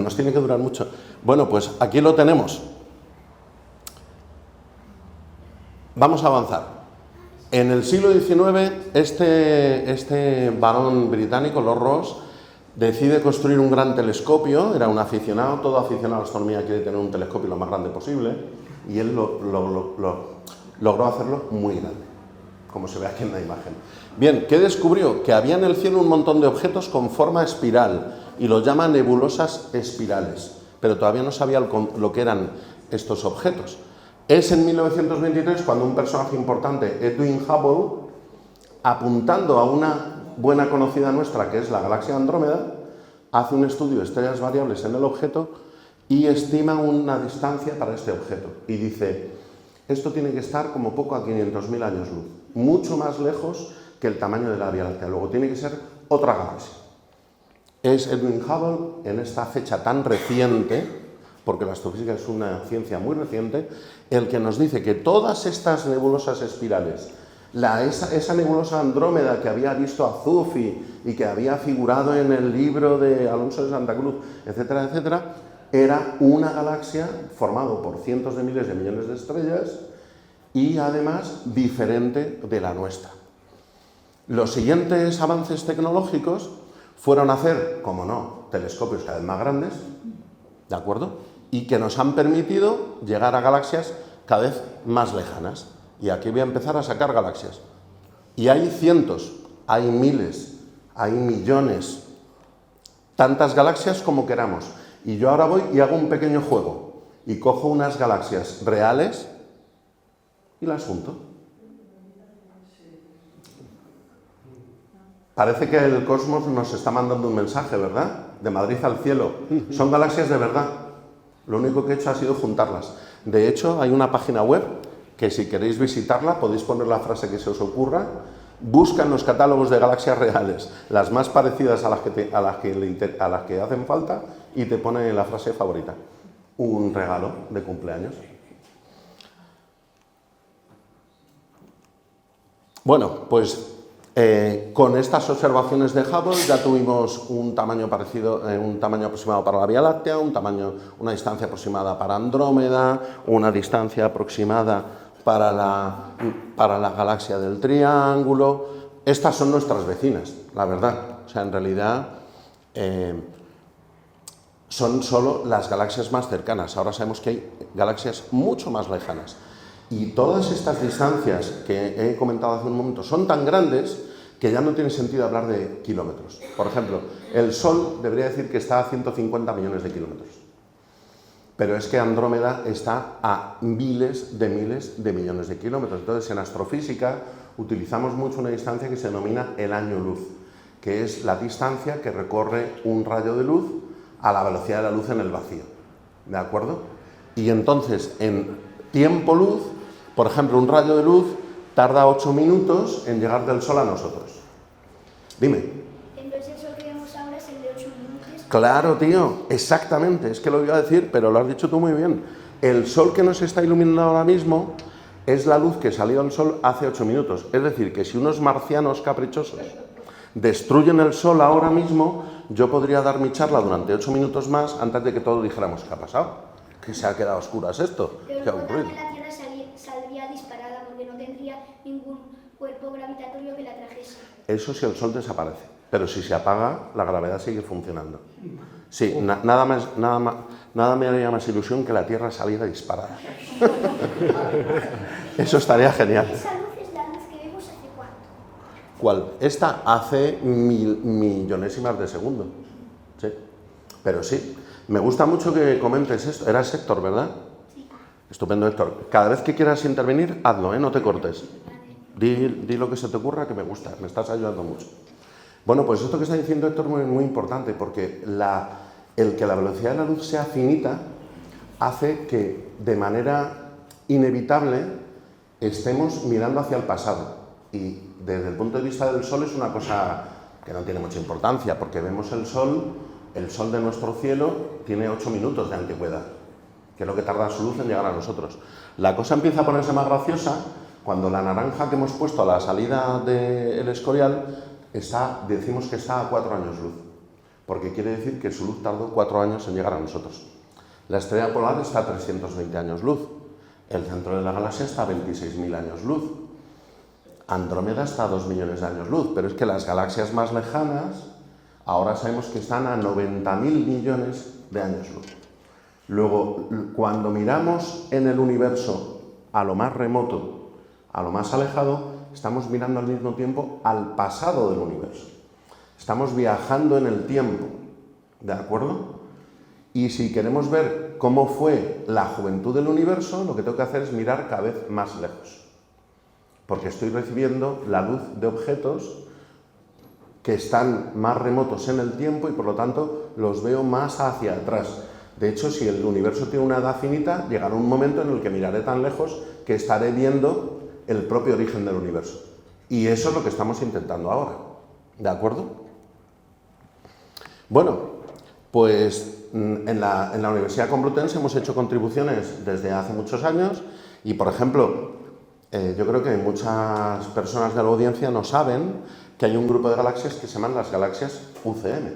Speaker 2: Nos tiene que durar mucho. Bueno, pues aquí lo tenemos. Vamos a avanzar. En el siglo XIX, este varón británico, Lord Rosse, decide construir un gran telescopio. Era un aficionado, todo aficionado a la astronomía quiere tener un telescopio lo más grande posible, y él logró hacerlo muy grande, como se ve aquí en la imagen. Bien, ¿qué descubrió? Que había en el cielo un montón de objetos con forma espiral, y los llama nebulosas espirales, pero todavía no sabía lo que eran estos objetos. Es en 1923 cuando un personaje importante, Edwin Hubble, apuntando a una buena conocida nuestra, que es la galaxia Andrómeda, hace un estudio de estrellas variables en el objeto y estima una distancia para este objeto. Y dice, esto tiene que estar como poco a 500.000 años luz, mucho más lejos que el tamaño de la Vía Láctea. Luego tiene que ser otra galaxia. Es Edwin Hubble, en esta fecha tan reciente, porque la astrofísica es una ciencia muy reciente, el que nos dice que todas estas nebulosas espirales, esa nebulosa Andrómeda que había visto a Zufi y que había figurado en el libro de Alonso de Santa Cruz, etcétera, etcétera, era una galaxia formada por cientos de miles de millones de estrellas y además diferente de la nuestra. Los siguientes avances tecnológicos fueron hacer, como no, telescopios cada vez más grandes, ¿de acuerdo? Y que nos han permitido llegar a galaxias cada vez más lejanas. Y aquí voy a empezar a sacar galaxias. Y hay cientos, hay miles, hay millones, tantas galaxias como queramos. Y yo ahora voy y hago un pequeño juego. Y cojo unas galaxias reales y las junto. Parece que el cosmos nos está mandando un mensaje, ¿verdad? De Madrid al cielo. Son galaxias de verdad. Lo único que he hecho ha sido juntarlas. De hecho, hay una página web que si queréis visitarla podéis poner la frase que se os ocurra. Busca en los catálogos de galaxias reales las más parecidas a las que hacen falta y te pone la frase favorita. Un regalo de cumpleaños. Bueno, pues con estas observaciones de Hubble ya tuvimos un tamaño aproximado para la Vía Láctea, una distancia aproximada para Andrómeda, una distancia aproximada para la galaxia del Triángulo. Estas son nuestras vecinas, la verdad. O sea, en realidad son solo las galaxias más cercanas. Ahora sabemos que hay galaxias mucho más lejanas. Y todas estas distancias que he comentado hace un momento son tan grandes que ya no tiene sentido hablar de kilómetros. Por ejemplo, el Sol debería decir que está a 150 millones de kilómetros. Pero es que Andrómeda está a miles de millones de kilómetros. Entonces, en astrofísica utilizamos mucho una distancia que se denomina el año luz, que es la distancia que recorre un rayo de luz a la velocidad de la luz en el vacío. ¿De acuerdo? Y entonces, en tiempo luz, por ejemplo, un rayo de luz tarda 8 minutos en llegar del Sol a nosotros. Dime.
Speaker 3: Entonces el Sol que vemos ahora es el de 8 minutos.
Speaker 2: Claro, tío, exactamente, es que lo iba a decir, pero lo has dicho tú muy bien. El Sol que nos está iluminando ahora mismo es la luz que salió al Sol hace 8 minutos. Es decir, que si unos marcianos caprichosos destruyen el Sol ahora mismo, yo podría dar mi charla durante 8 minutos más antes de que todos dijéramos ¿qué ha pasado? ¿Que se ha quedado a oscuras esto?
Speaker 3: Pero
Speaker 2: ¿Qué ha
Speaker 3: luego
Speaker 2: ocurrido?
Speaker 3: también la Tierra saldría disparada porque no tendría ningún cuerpo gravitatorio que la trajese.
Speaker 2: Eso si el Sol desaparece, pero si se apaga, la gravedad sigue funcionando. Sí, nada me haría más ilusión que la Tierra saliera disparada. Eso estaría genial.
Speaker 3: Esa luz es la luz que vemos hace cuánto.
Speaker 2: ¿Cuál? Esta hace millonésimas de segundo. Sí, pero sí. Me gusta mucho que comentes esto. Eras Héctor, ¿verdad?
Speaker 3: Sí.
Speaker 2: Estupendo, Héctor. Cada vez que quieras intervenir, hazlo, no te cortes. Di lo que se te ocurra, que me gusta. Me estás ayudando mucho. Bueno, pues esto que está diciendo Héctor es muy, muy importante, porque el que la velocidad de la luz sea finita hace que de manera inevitable estemos mirando hacia el pasado. Y desde el punto de vista del Sol es una cosa que no tiene mucha importancia, porque vemos el Sol de nuestro cielo tiene 8 minutos de antigüedad, que es lo que tarda su luz en llegar a nosotros. La cosa empieza a ponerse más graciosa cuando la naranja que hemos puesto a la salida del Escorial decimos que está a 4 años luz, porque quiere decir que su luz tardó 4 años en llegar a nosotros. La estrella polar está a 320 años luz, el centro de la galaxia está a 26.000 años luz, Andrómeda está a 2 millones de años luz, pero es que las galaxias más lejanas ahora sabemos que están a 90.000 millones de años luz. Luego, cuando miramos en el universo a lo más remoto, a lo más alejado, estamos mirando al mismo tiempo al pasado del universo. Estamos viajando en el tiempo, ¿de acuerdo? Y si queremos ver cómo fue la juventud del universo, lo que tengo que hacer es mirar cada vez más lejos. porque estoy recibiendo la luz de objetos que están más remotos en el tiempo y por lo tanto los veo más hacia atrás. De hecho, si el universo tiene una edad finita, llegará un momento en el que miraré tan lejos que estaré viendo el propio origen del universo. Y eso es lo que estamos intentando ahora. ¿De acuerdo? Bueno, pues en la Universidad Complutense hemos hecho contribuciones desde hace muchos años y, por ejemplo, yo creo que muchas personas de la audiencia no saben que hay un grupo de galaxias que se llaman las galaxias UCM,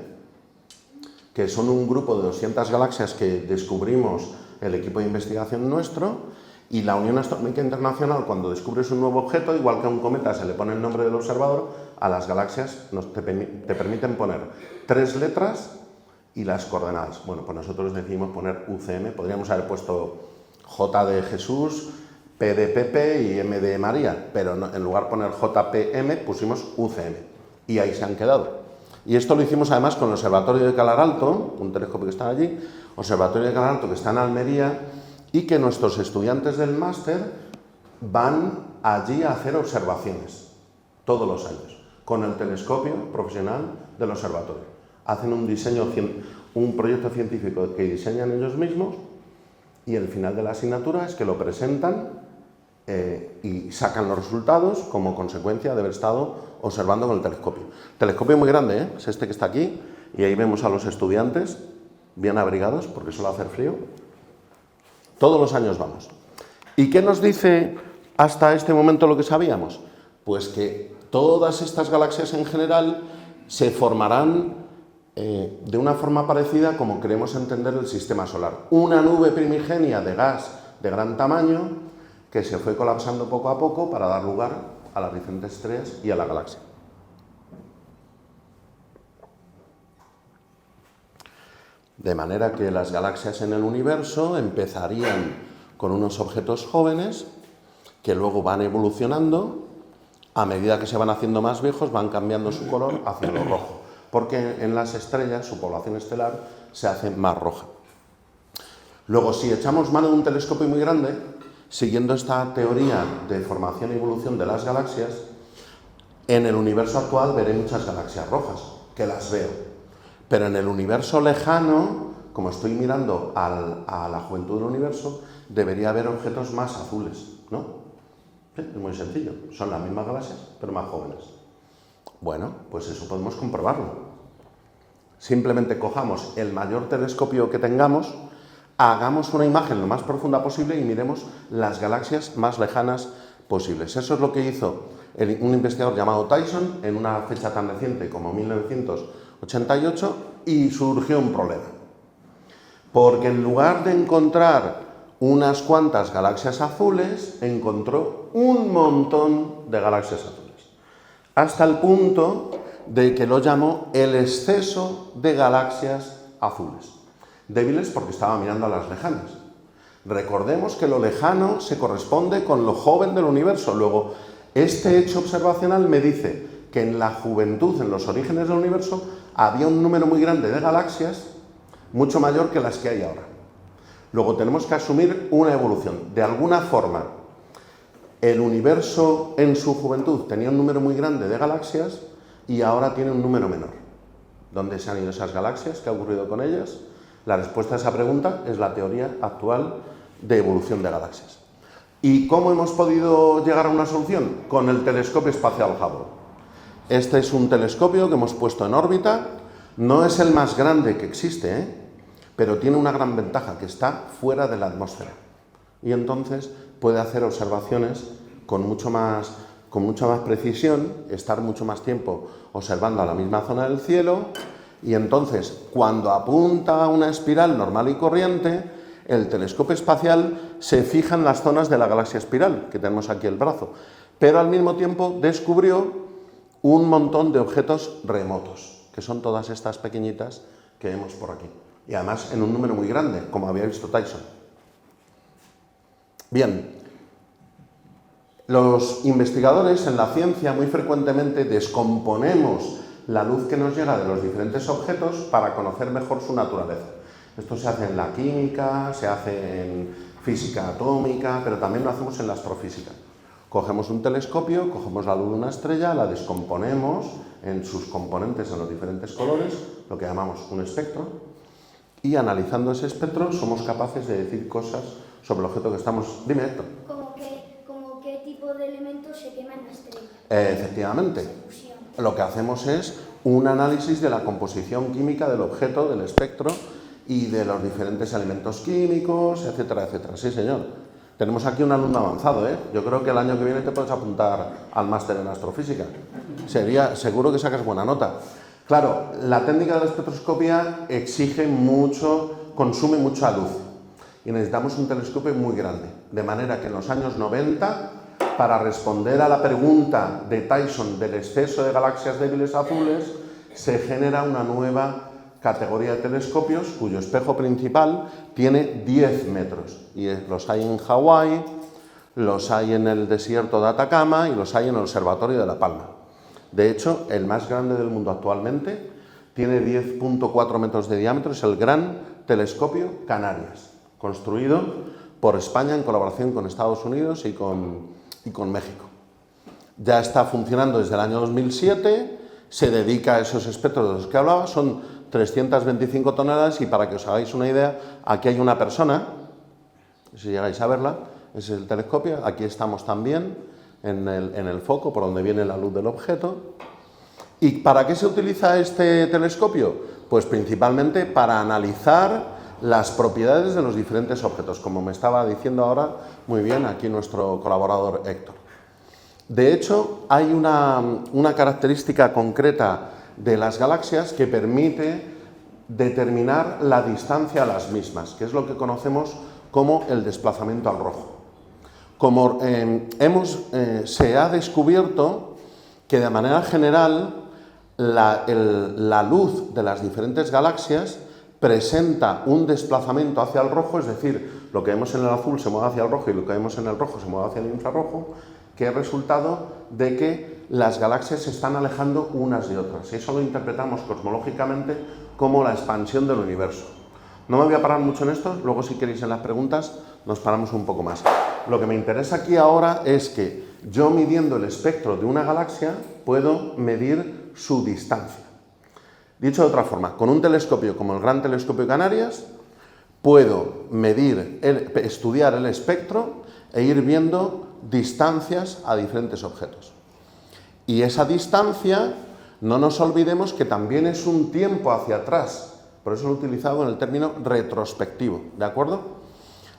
Speaker 2: que son un grupo de 200 galaxias que descubrimos el equipo de investigación nuestro, y la Unión Astronómica Internacional, cuando descubres un nuevo objeto, igual que a un cometa se le pone el nombre del observador, a las galaxias te permiten poner 3 letras y las coordenadas. Bueno, pues nosotros decidimos poner UCM, podríamos haber puesto J de Jesús, P de Pepe y M de María, pero no, en lugar de poner JPM pusimos UCM y ahí se han quedado. Y esto lo hicimos además con el Observatorio de Calar Alto, un telescopio que está allí, Observatorio de Calar Alto que está en Almería, y que nuestros estudiantes del máster van allí a hacer observaciones todos los años con el telescopio profesional del observatorio. Hacen un proyecto científico que diseñan ellos mismos y el final de la asignatura es que lo presentan y sacan los resultados como consecuencia de haber estado observando con el telescopio. El telescopio es muy grande, es este que está aquí, y ahí vemos a los estudiantes bien abrigados porque suele hacer frío. Todos los años vamos. ¿Y qué nos dice hasta este momento lo que sabíamos? Pues que todas estas galaxias en general se formarán de una forma parecida como queremos entender el sistema solar. Una nube primigenia de gas de gran tamaño que se fue colapsando poco a poco para dar lugar a las diferentes estrellas y a la galaxia. De manera que las galaxias en el universo empezarían con unos objetos jóvenes que luego van evolucionando, a medida que se van haciendo más viejos van cambiando su color hacia lo rojo, porque en las estrellas su población estelar se hace más roja. Luego, si echamos mano de un telescopio muy grande, siguiendo esta teoría de formación y evolución de las galaxias, en el universo actual veré muchas galaxias rojas, que las veo. Pero en el universo lejano, como estoy mirando a la juventud del universo, debería haber objetos más azules, ¿no? Sí, es muy sencillo, son las mismas galaxias, pero más jóvenes. Bueno, pues eso podemos comprobarlo. Simplemente cojamos el mayor telescopio que tengamos, hagamos una imagen lo más profunda posible y miremos las galaxias más lejanas posibles. Eso es lo que hizo un investigador llamado Tyson en una fecha tan reciente como 1988 y surgió un problema. Porque en lugar de encontrar unas cuantas galaxias azules, encontró un montón de galaxias azules. Hasta el punto de que lo llamó el exceso de galaxias azules. Débiles porque estaba mirando a las lejanas. Recordemos que lo lejano se corresponde con lo joven del universo. Luego, este hecho observacional me dice que en la juventud, en los orígenes del universo, había un número muy grande de galaxias, mucho mayor que las que hay ahora. Luego tenemos que asumir una evolución. De alguna forma, el universo en su juventud tenía un número muy grande de galaxias y ahora tiene un número menor. ¿Dónde se han ido esas galaxias? ¿Qué ha ocurrido con ellas? La respuesta a esa pregunta es la teoría actual de evolución de galaxias. ¿Y cómo hemos podido llegar a una solución? Con el telescopio espacial Hubble. Este es un telescopio que hemos puesto en órbita. No es el más grande que existe, pero tiene una gran ventaja, que está fuera de la atmósfera. Y entonces puede hacer observaciones con mucho más precisión, estar mucho más tiempo observando a la misma zona del cielo. Y entonces, cuando apunta a una espiral normal y corriente, el telescopio espacial se fija en las zonas de la galaxia espiral, que tenemos aquí el brazo, pero al mismo tiempo descubrió un montón de objetos remotos, que son todas estas pequeñitas que vemos por aquí. Y además en un número muy grande, como había visto Tyson. Bien, los investigadores en la ciencia muy frecuentemente descomponemos la luz que nos llega de los diferentes objetos para conocer mejor su naturaleza. Esto se hace en la química, se hace en física atómica, pero también lo hacemos en la astrofísica. Cogemos un telescopio, cogemos la luz de una estrella, la descomponemos en sus componentes en los diferentes colores, lo que llamamos un espectro, y analizando ese espectro somos capaces de decir cosas sobre el objeto que estamos... Dime, Héctor.
Speaker 3: ¿Como qué tipo de elementos se queman en la estrella?
Speaker 2: Efectivamente.
Speaker 3: Fusión.
Speaker 2: Lo que hacemos es un análisis de la composición química del objeto, del espectro y de los diferentes elementos químicos, etcétera, etcétera. Sí, señor. Tenemos aquí un alumno avanzado, ¿eh? Yo creo que el año que viene te puedes apuntar al máster en astrofísica. Seguro que sacas buena nota. Claro, la técnica de la espectroscopia exige mucho, consume mucha luz y necesitamos un telescopio muy grande. De manera que en los años 90, para responder a la pregunta de Tyson del exceso de galaxias débiles azules, se genera una nueva categoría de telescopios cuyo espejo principal tiene 10 metros. Y los hay en Hawái, los hay en el desierto de Atacama y los hay en el Observatorio de La Palma. De hecho, el más grande del mundo actualmente tiene 10.4 metros de diámetro, es el Gran Telescopio Canarias, construido por España en colaboración con Estados Unidos y con México. Ya está funcionando desde el año 2007, se dedica a esos espectros de los que hablaba, son 325 toneladas y para que os hagáis una idea, aquí hay una persona, si llegáis a verla, ese es el telescopio, aquí estamos también en el foco por donde viene la luz del objeto. ¿Y para qué se utiliza este telescopio? Pues principalmente para analizar las propiedades de los diferentes objetos, como me estaba diciendo ahora muy bien aquí nuestro colaborador Héctor. De hecho, hay una característica concreta de las galaxias que permite determinar la distancia a las mismas, que es lo que conocemos como el desplazamiento al rojo. Como se ha descubierto que de manera general la luz de las diferentes galaxias presenta un desplazamiento hacia el rojo, es decir, lo que vemos en el azul se mueve hacia el rojo y lo que vemos en el rojo se mueve hacia el infrarrojo, que es resultado de que las galaxias se están alejando unas de otras. Y eso lo interpretamos cosmológicamente como la expansión del universo. No me voy a parar mucho en esto, luego si queréis en las preguntas nos paramos un poco más. Lo que me interesa aquí ahora es que yo midiendo el espectro de una galaxia puedo medir su distancia. Dicho de otra forma, con un telescopio como el Gran Telescopio Canarias puedo estudiar el espectro e ir viendo distancias a diferentes objetos. Y esa distancia, no nos olvidemos que también es un tiempo hacia atrás, por eso lo he utilizado en el término retrospectivo, ¿de acuerdo?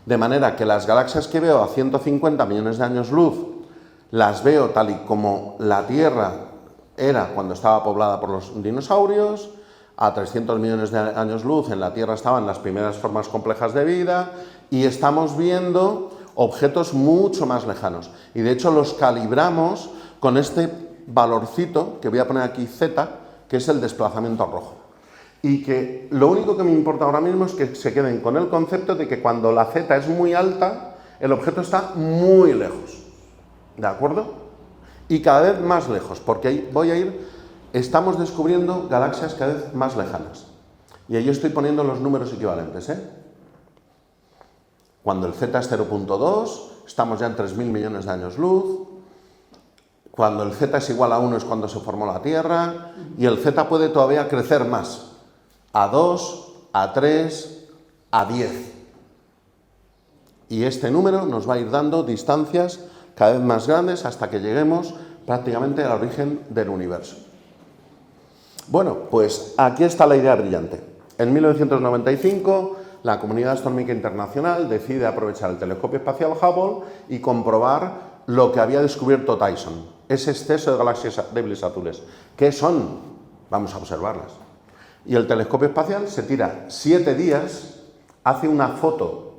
Speaker 2: De manera que las galaxias que veo a 150 millones de años luz, las veo tal y como la Tierra era cuando estaba poblada por los dinosaurios, a 300 millones de años luz en la Tierra estaban las primeras formas complejas de vida, y estamos viendo objetos mucho más lejanos. Y de hecho los calibramos con este valorcito, que voy a poner aquí Z, que es el desplazamiento al rojo. Y que lo único que me importa ahora mismo es que se queden con el concepto de que cuando la Z es muy alta, el objeto está muy lejos. ¿De acuerdo? Y cada vez más lejos, porque ahí estamos descubriendo galaxias cada vez más lejanas. Y ahí estoy poniendo los números equivalentes, ¿eh? Cuando el Z es 0.2, estamos ya en 3.000 millones de años luz. Cuando el Z es igual a 1 es cuando se formó la Tierra. Y el Z puede todavía crecer más. A 2, a 3, a 10. Y este número nos va a ir dando distancias cada vez más grandes hasta que lleguemos prácticamente al origen del universo. Bueno, pues aquí está la idea brillante. En 1995, la comunidad astronómica internacional decide aprovechar el telescopio espacial Hubble y comprobar lo que había descubierto Tyson, ese exceso de galaxias débiles azules. ¿Qué son? Vamos a observarlas. Y el telescopio espacial se tira 7 días, hace una foto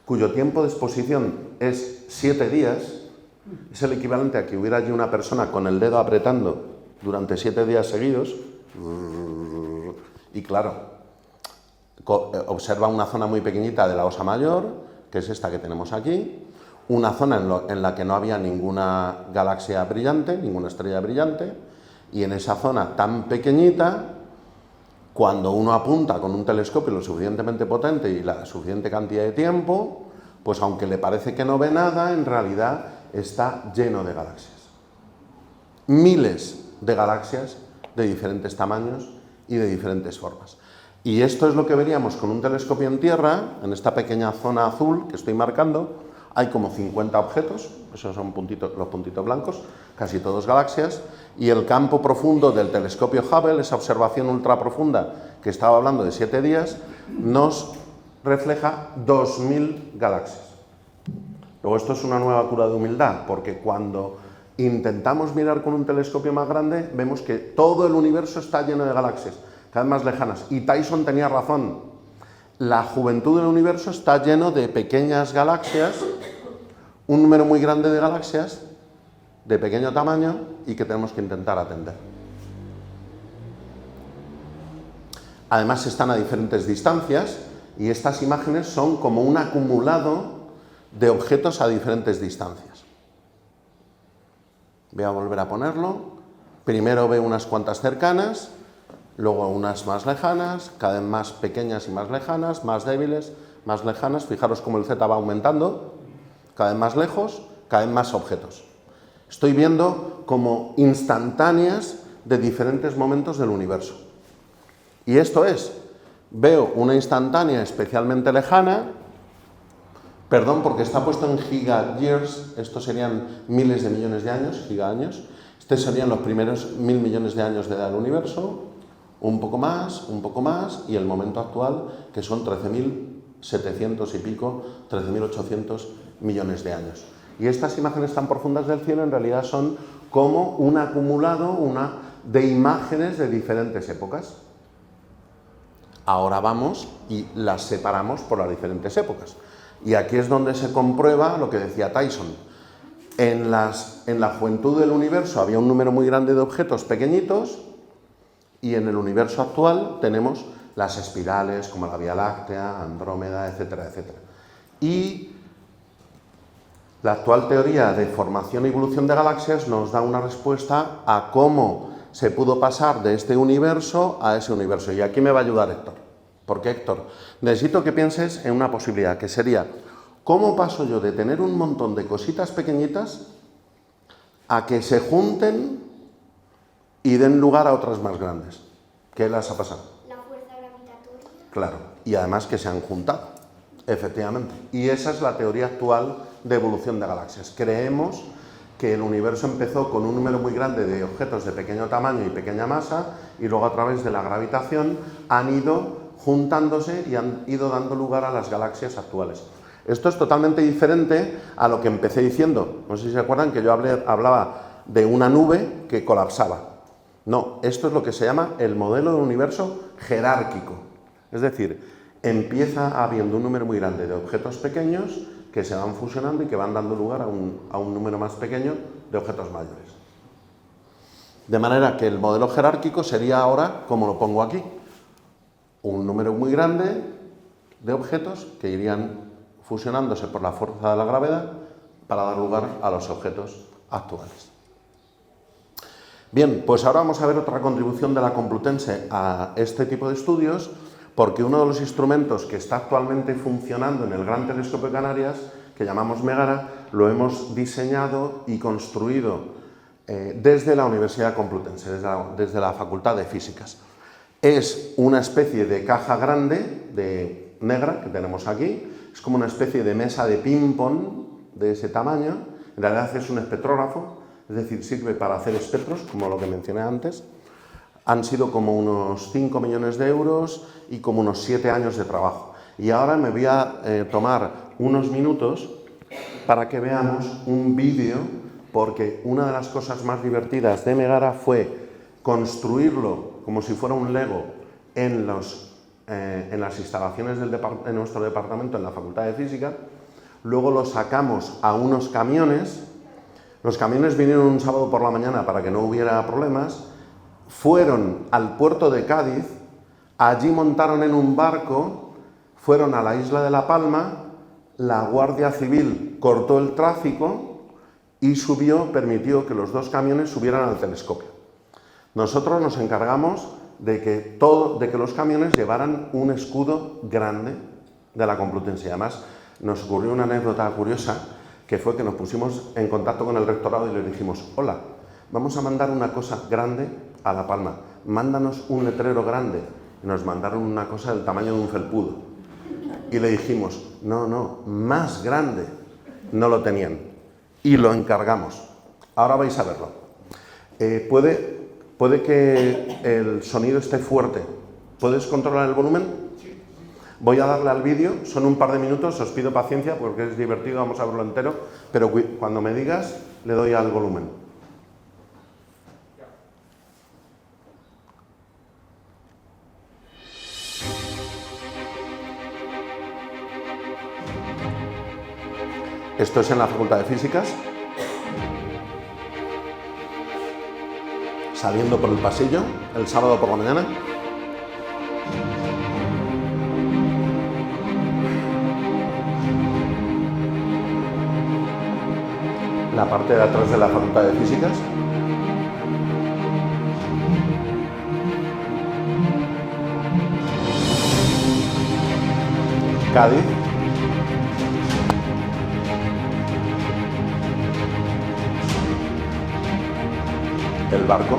Speaker 2: cuyo tiempo de exposición es 7 días, es el equivalente a que hubiera allí una persona con el dedo apretando durante 7 días seguidos, y claro, observa una zona muy pequeñita de la Osa Mayor, que es esta que tenemos aquí, una zona en la que no había ninguna galaxia brillante, ninguna estrella brillante, y en esa zona tan pequeñita, cuando uno apunta con un telescopio lo suficientemente potente y la suficiente cantidad de tiempo, pues aunque le parece que no ve nada, en realidad está lleno de galaxias. Miles de galaxias de diferentes tamaños y de diferentes formas. Y esto es lo que veríamos con un telescopio en Tierra. En esta pequeña zona azul que estoy marcando hay como 50 objetos, esos son los puntitos blancos, casi todos galaxias, y el campo profundo del telescopio Hubble, esa observación ultraprofunda que estaba hablando de 7 días, nos refleja 2000 galaxias. Luego esto es una nueva cura de humildad, porque cuando intentamos mirar con un telescopio más grande, vemos que todo el universo está lleno de galaxias, cada vez más lejanas. Y Tyson tenía razón, la juventud del universo está lleno de pequeñas galaxias, un número muy grande de galaxias, de pequeño tamaño, y que tenemos que intentar atender. Además están a diferentes distancias, y estas imágenes son como un acumulado de objetos a diferentes distancias. Voy a volver a ponerlo. Primero veo unas cuantas cercanas, luego unas más lejanas, cada vez más pequeñas y más lejanas, más débiles, más lejanas. Fijaros cómo el Z va aumentando, cada vez más lejos, cada vez más objetos. Estoy viendo como instantáneas de diferentes momentos del universo. Y esto es, veo una instantánea especialmente lejana, perdón porque está puesto en gigayears, estos serían miles de millones de años, gigaaños, estos serían los primeros 1000 millones de años de edad del universo, un poco más, y el momento actual, que son 13.700 y pico, 13.800 millones de años. Y estas imágenes tan profundas del cielo en realidad son como un acumulado de imágenes de diferentes épocas. Ahora vamos y las separamos por las diferentes épocas. Y aquí es donde se comprueba lo que decía Tyson. En la juventud del universo había un número muy grande de objetos pequeñitos, y en el universo actual tenemos las espirales como la Vía Láctea, Andrómeda, etcétera, etcétera. Y la actual teoría de formación y evolución de galaxias nos da una respuesta a cómo se pudo pasar de este universo a ese universo. Y aquí me va a ayudar Héctor. Porque Héctor, necesito que pienses en una posibilidad, que sería, ¿cómo paso yo de tener un montón de cositas pequeñitas a que se junten y den lugar a otras más grandes? ¿Qué les ha pasado?
Speaker 3: La fuerza gravitatoria.
Speaker 2: Claro, y además que se han juntado, efectivamente. Y esa es la teoría actual de evolución de galaxias. Creemos que el universo empezó con un número muy grande de objetos de pequeño tamaño y pequeña masa, y luego a través de la gravitación han ido juntándose y han ido dando lugar a las galaxias actuales. Esto es totalmente diferente a lo que empecé diciendo. No sé si se acuerdan que yo hablaba de una nube que colapsaba. No, esto es lo que se llama el modelo del universo jerárquico. Es decir, empieza habiendo un número muy grande de objetos pequeños que se van fusionando y que van dando lugar a un número más pequeño de objetos mayores. De manera que el modelo jerárquico sería ahora, como lo pongo aquí, un número muy grande de objetos que irían fusionándose por la fuerza de la gravedad para dar lugar a los objetos actuales. Bien, pues ahora vamos a ver otra contribución de la Complutense a este tipo de estudios, porque uno de los instrumentos que está actualmente funcionando en el Gran Telescopio de Canarias, que llamamos Megara, lo hemos diseñado y construido desde la Universidad Complutense, desde la Facultad de Físicas. Es una especie de caja grande, negra, que tenemos aquí, es como una especie de mesa de ping-pong de ese tamaño, en realidad es un espectrógrafo, es decir, sirve para hacer espectros, como lo que mencioné antes. Han sido como unos 5 millones de euros y como unos 7 años de trabajo. Y ahora me voy a tomar unos minutos para que veamos un vídeo, porque una de las cosas más divertidas de Megara fue construirlo como si fuera un Lego en las instalaciones de nuestro departamento en la Facultad de Física. Luego lo sacamos a unos camiones. Los camiones vinieron un sábado por la mañana para que no hubiera problemas. Fueron al puerto de Cádiz, allí montaron en un barco, fueron a la isla de La Palma, la Guardia Civil cortó el tráfico y permitió que los dos camiones subieran al telescopio. Nosotros nos encargamos de que los camiones llevaran un escudo grande de la Complutense. Además, nos ocurrió una anécdota curiosa, que fue que nos pusimos en contacto con el rectorado y les dijimos: hola, vamos a mandar una cosa grande a La Palma, mándanos un letrero grande. Y nos mandaron una cosa del tamaño de un felpudo. Y le dijimos: no, más grande. No lo tenían. Y lo encargamos. Ahora vais a verlo. Puede que el sonido esté fuerte. ¿Puedes controlar el volumen? Sí. Voy a darle al vídeo, son un par de minutos, os pido paciencia porque es divertido, vamos a verlo entero, pero cuando me digas, le doy al volumen. Esto es en la Facultad de Físicas. Saliendo por el pasillo, el sábado por la mañana. La parte de atrás de la Facultad de Físicas. Cádiz. El barco.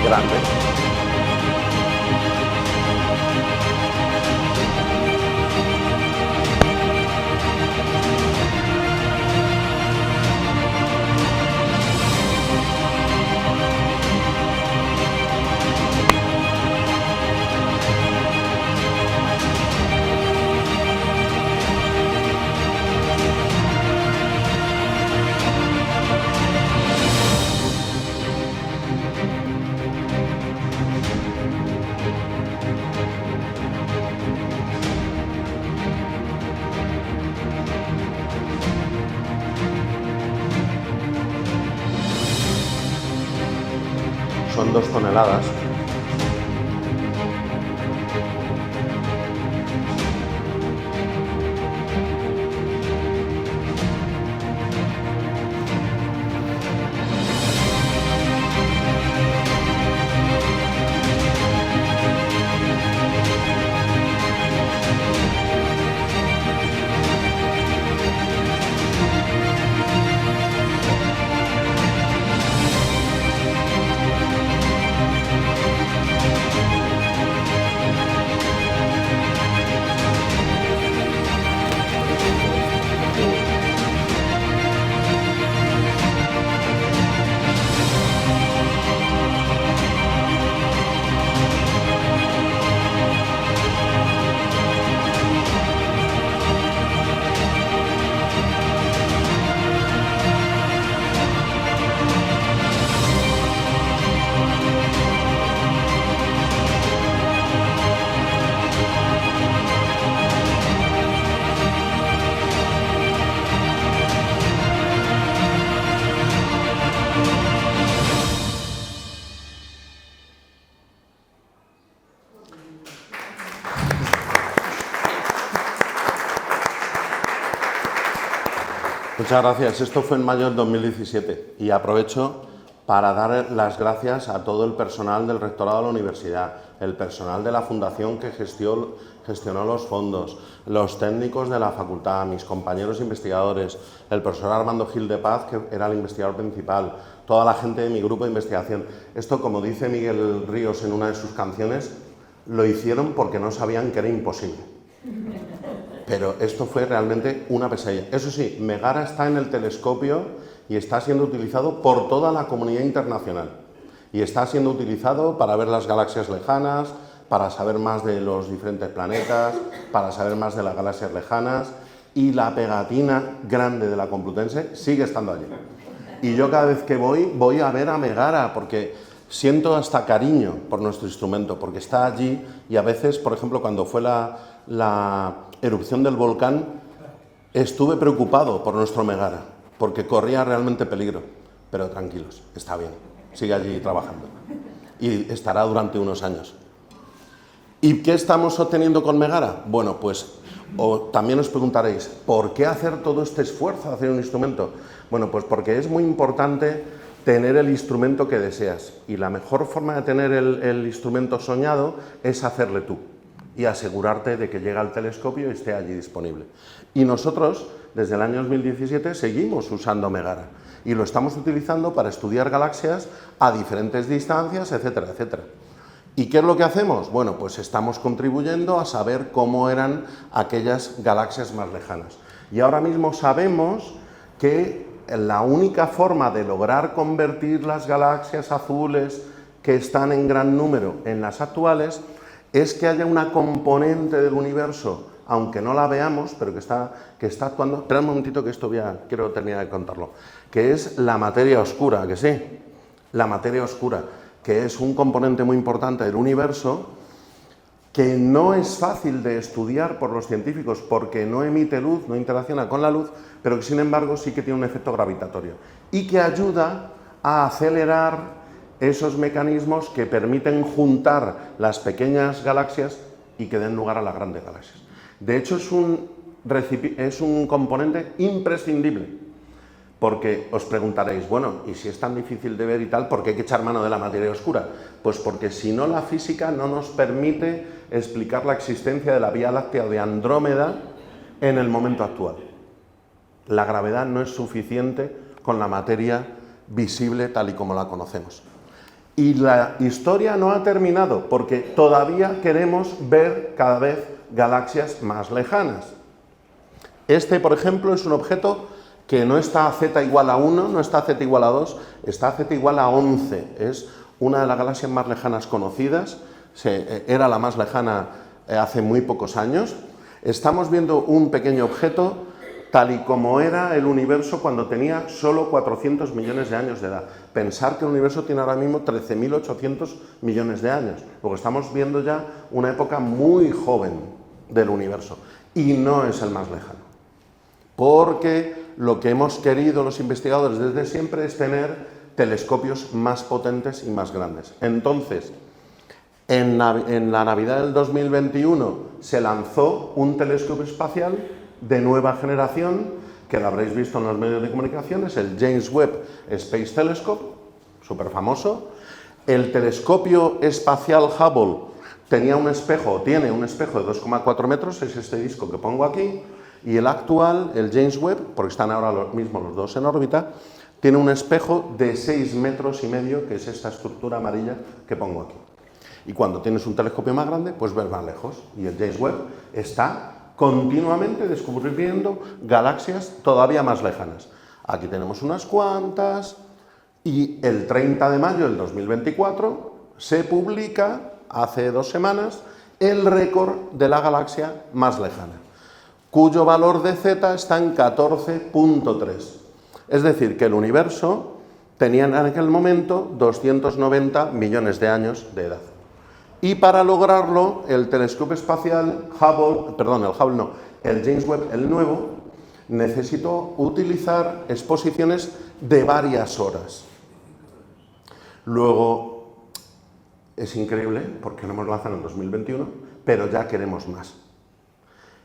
Speaker 2: Grande. Son 2 toneladas. Muchas gracias. Esto fue en mayo del 2017 y aprovecho para dar las gracias a todo el personal del rectorado de la universidad, el personal de la fundación que gestionó los fondos, los técnicos de la facultad, mis compañeros investigadores, el profesor Armando Gil de Paz, que era el investigador principal, toda la gente de mi grupo de investigación. Esto, como dice Miguel Ríos en una de sus canciones, lo hicieron porque no sabían que era imposible. Pero esto fue realmente una pesadilla. Eso sí, Megara está en el telescopio y está siendo utilizado por toda la comunidad internacional. Y está siendo utilizado para ver las galaxias lejanas, para saber más de los diferentes planetas, para saber más de las galaxias lejanas. Y la pegatina grande de la Complutense sigue estando allí. Y yo cada vez que voy a ver a Megara, porque siento hasta cariño por nuestro instrumento, porque está allí y a veces, por ejemplo, cuando fue la erupción del volcán, estuve preocupado por nuestro Megara, porque corría realmente peligro. Pero tranquilos, está bien, sigue allí trabajando y estará durante unos años. ¿Y qué estamos obteniendo con Megara? Bueno, pues también os preguntaréis, ¿por qué hacer todo este esfuerzo de hacer un instrumento? Bueno, pues porque es muy importante tener el instrumento que deseas, y la mejor forma de tener el instrumento soñado es hacerle tú y asegurarte de que llega al telescopio y esté allí disponible. Y nosotros, desde el año 2017, seguimos usando Megara y lo estamos utilizando para estudiar galaxias a diferentes distancias, etcétera, etcétera. ¿Y qué es lo que hacemos? Bueno, pues estamos contribuyendo a saber cómo eran aquellas galaxias más lejanas. Y ahora mismo sabemos que la única forma de lograr convertir las galaxias azules que están en gran número en las actuales es que haya una componente del universo, aunque no la veamos, pero que está actuando. Espera un momentito que quiero terminar de contarlo. Que es la materia oscura, ¿que sí? La materia oscura, que es un componente muy importante del universo, que no es fácil de estudiar por los científicos porque no emite luz, no interacciona con la luz, pero que sin embargo sí que tiene un efecto gravitatorio y que ayuda a acelerar esos mecanismos que permiten juntar las pequeñas galaxias y que den lugar a las grandes galaxias. De hecho, es un componente imprescindible, porque os preguntaréis, bueno, y si es tan difícil de ver y tal, ¿por qué hay que echar mano de la materia oscura? Pues porque si no, la física no nos permite explicar la existencia de la Vía Láctea o de Andrómeda en el momento actual. La gravedad no es suficiente con la materia visible tal y como la conocemos. Y la historia no ha terminado, porque todavía queremos ver cada vez galaxias más lejanas. Este, por ejemplo, es un objeto que no está a z igual a 1, no está a z igual a 2, está a z igual a 11. Es una de las galaxias más lejanas conocidas, era la más lejana hace muy pocos años. Estamos viendo un pequeño objeto tal y como era el universo cuando tenía solo 400 millones de años de edad. Pensar que el universo tiene ahora mismo 13.800 millones de años. Luego estamos viendo ya una época muy joven del universo y no es el más lejano. Porque lo que hemos querido los investigadores desde siempre es tener telescopios más potentes y más grandes. Entonces, en la Navidad del 2021 se lanzó un telescopio espacial de nueva generación, que lo habréis visto en los medios de comunicación, es el James Webb Space Telescope, súper famoso. El telescopio espacial Hubble tiene un espejo de 2,4 metros, es este disco que pongo aquí, y el actual, el James Webb, porque están ahora mismo los dos en órbita, tiene un espejo de 6,5 metros, que es esta estructura amarilla que pongo aquí. Y cuando tienes un telescopio más grande, pues ves más lejos. Y el James Webb está continuamente descubriendo galaxias todavía más lejanas. Aquí tenemos unas cuantas, y el 30 de mayo del 2024 se publica, hace 2 semanas, el récord de la galaxia más lejana, cuyo valor de Z está en 14.3. Es decir, que el universo tenía en aquel momento 290 millones de años de edad. Y para lograrlo, el telescopio espacial el James Webb, el nuevo, necesitó utilizar exposiciones de varias horas. Luego, es increíble, porque lo hemos lanzado en 2021, pero ya queremos más.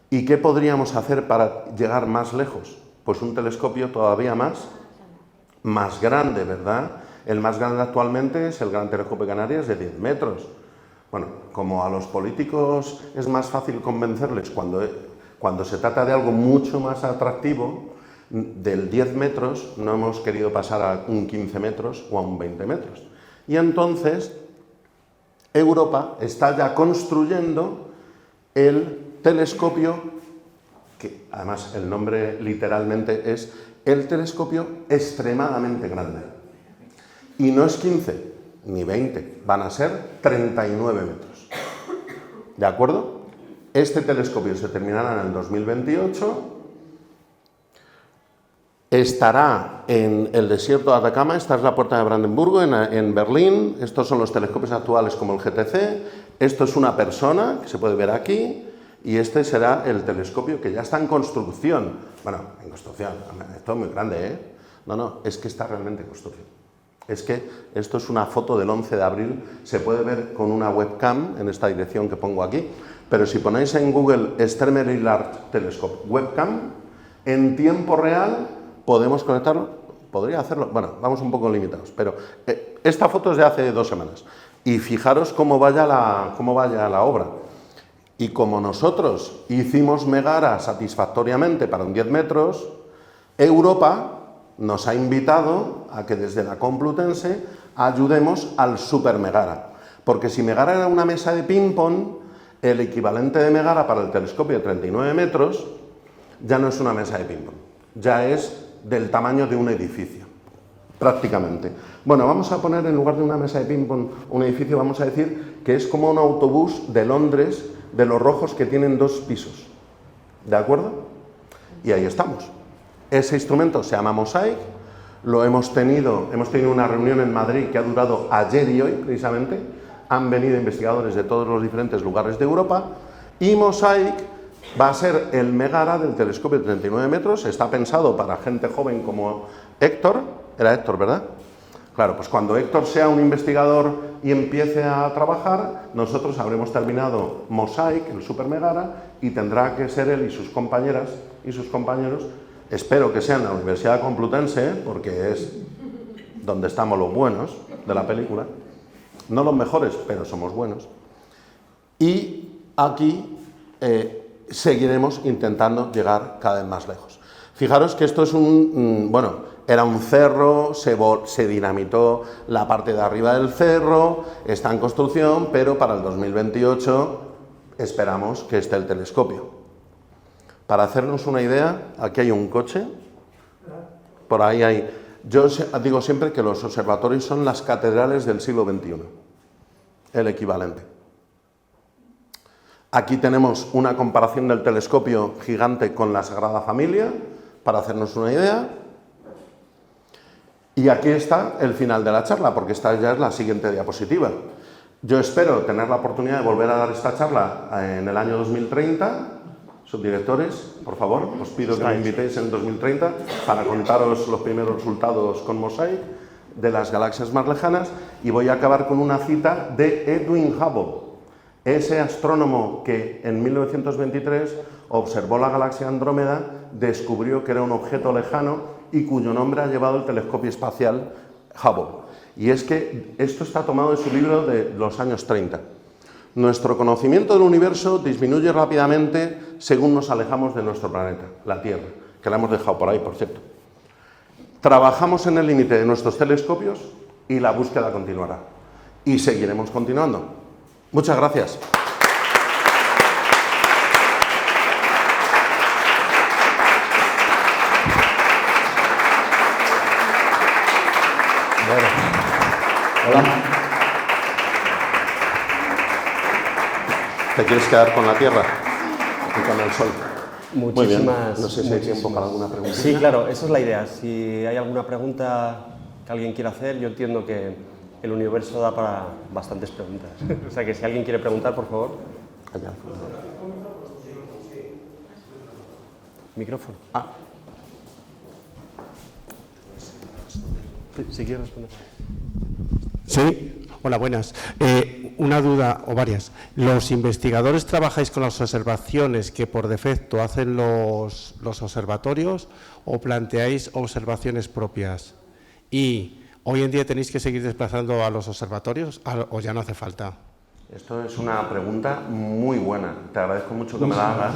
Speaker 2: ¿Y qué podríamos hacer para llegar más lejos? Pues un telescopio todavía más grande, ¿verdad? El más grande actualmente es el Gran Telescopio de Canarias, de 10 metros. Bueno, como a los políticos es más fácil convencerles cuando se trata de algo mucho más atractivo, del 10 metros no hemos querido pasar a un 15 metros o a un 20 metros. Y entonces Europa está ya construyendo el telescopio, que además el nombre literalmente es el telescopio extremadamente grande. Y no es 15 ni 20, van a ser 39 metros. ¿De acuerdo? Este telescopio se terminará en el 2028. Estará en el desierto de Atacama, esta es la puerta de Brandenburgo, en Berlín. Estos son los telescopios actuales como el GTC. Esto es una persona, que se puede ver aquí, y este será el telescopio que ya está en construcción. Bueno, en construcción, esto es muy grande, ¿eh? No, es que está realmente en construcción. Es que esto es una foto del 11 de abril, se puede ver con una webcam en esta dirección que pongo aquí, pero si ponéis en Google Extreme Large Telescope webcam, en tiempo real podemos conectarlo, podría hacerlo, bueno, vamos un poco limitados, pero esta foto es de hace 2 semanas y fijaros cómo vaya la obra. Y como nosotros hicimos Megara satisfactoriamente para un 10 metros, Europa nos ha invitado a que desde la Complutense ayudemos al Super Megara. Porque si Megara era una mesa de ping-pong, el equivalente de Megara para el telescopio de 39 metros ya no es una mesa de ping-pong, ya es del tamaño de un edificio, prácticamente. Bueno, vamos a poner en lugar de una mesa de ping-pong un edificio, vamos a decir que es como un autobús de Londres, de los rojos que tienen 2 pisos. ¿De acuerdo? Y ahí estamos. Ese instrumento se llama Mosaic, hemos tenido una reunión en Madrid que ha durado ayer y hoy, precisamente. Han venido investigadores de todos los diferentes lugares de Europa y Mosaic va a ser el Megara del telescopio de 39 metros. Está pensado para gente joven como Héctor. Era Héctor, ¿verdad? Claro, pues cuando Héctor sea un investigador y empiece a trabajar, nosotros habremos terminado Mosaic, el Super Megara, y tendrá que ser él y sus compañeras y sus compañeros. Espero que sean la Universidad Complutense, porque es donde estamos los buenos de la película. No los mejores, pero somos buenos. Y aquí seguiremos intentando llegar cada vez más lejos. Fijaros que esto es era un cerro, se dinamitó la parte de arriba del cerro, está en construcción, pero para el 2028 esperamos que esté el telescopio. Para hacernos una idea, aquí hay un coche, por ahí hay... Yo digo siempre que los observatorios son las catedrales del siglo XXI, el equivalente. Aquí tenemos una comparación del telescopio gigante con la Sagrada Familia, para hacernos una idea. Y aquí está el final de la charla, porque esta ya es la siguiente diapositiva. Yo espero tener la oportunidad de volver a dar esta charla en el año 2030. Subdirectores, por favor, os pido que me invitéis en 2030 para contaros los primeros resultados con Mosaic de las galaxias más lejanas, y voy a acabar con una cita de Edwin Hubble, ese astrónomo que en 1923 observó la galaxia Andrómeda, descubrió que era un objeto lejano y cuyo nombre ha llevado el telescopio espacial Hubble. Y es que esto está tomado de su libro de los años 30. Nuestro conocimiento del universo disminuye rápidamente según nos alejamos de nuestro planeta, la Tierra, que la hemos dejado por ahí, por cierto. Trabajamos en el límite de nuestros telescopios y la búsqueda continuará. Y seguiremos continuando. Muchas gracias.
Speaker 1: Bueno. Hola.
Speaker 2: ¿Te quieres quedar con la Tierra y con el Sol?
Speaker 1: Muchísimas,
Speaker 2: muy bien. No sé si hay tiempo para alguna pregunta.
Speaker 1: Sí, claro, esa es la idea. Si hay alguna pregunta que alguien quiera hacer, yo entiendo que el universo da para bastantes preguntas. O sea que si alguien quiere preguntar, por favor.
Speaker 2: Allá.
Speaker 1: Micrófono. Si quieres responder.
Speaker 4: Sí, hola, buenas. Una duda o varias. ¿Los investigadores trabajáis con las observaciones que por defecto hacen los observatorios o planteáis observaciones propias? Y hoy en día tenéis que seguir desplazando a los observatorios o ya no hace falta.
Speaker 2: Esto es una pregunta muy buena. Te agradezco mucho que me la hagas,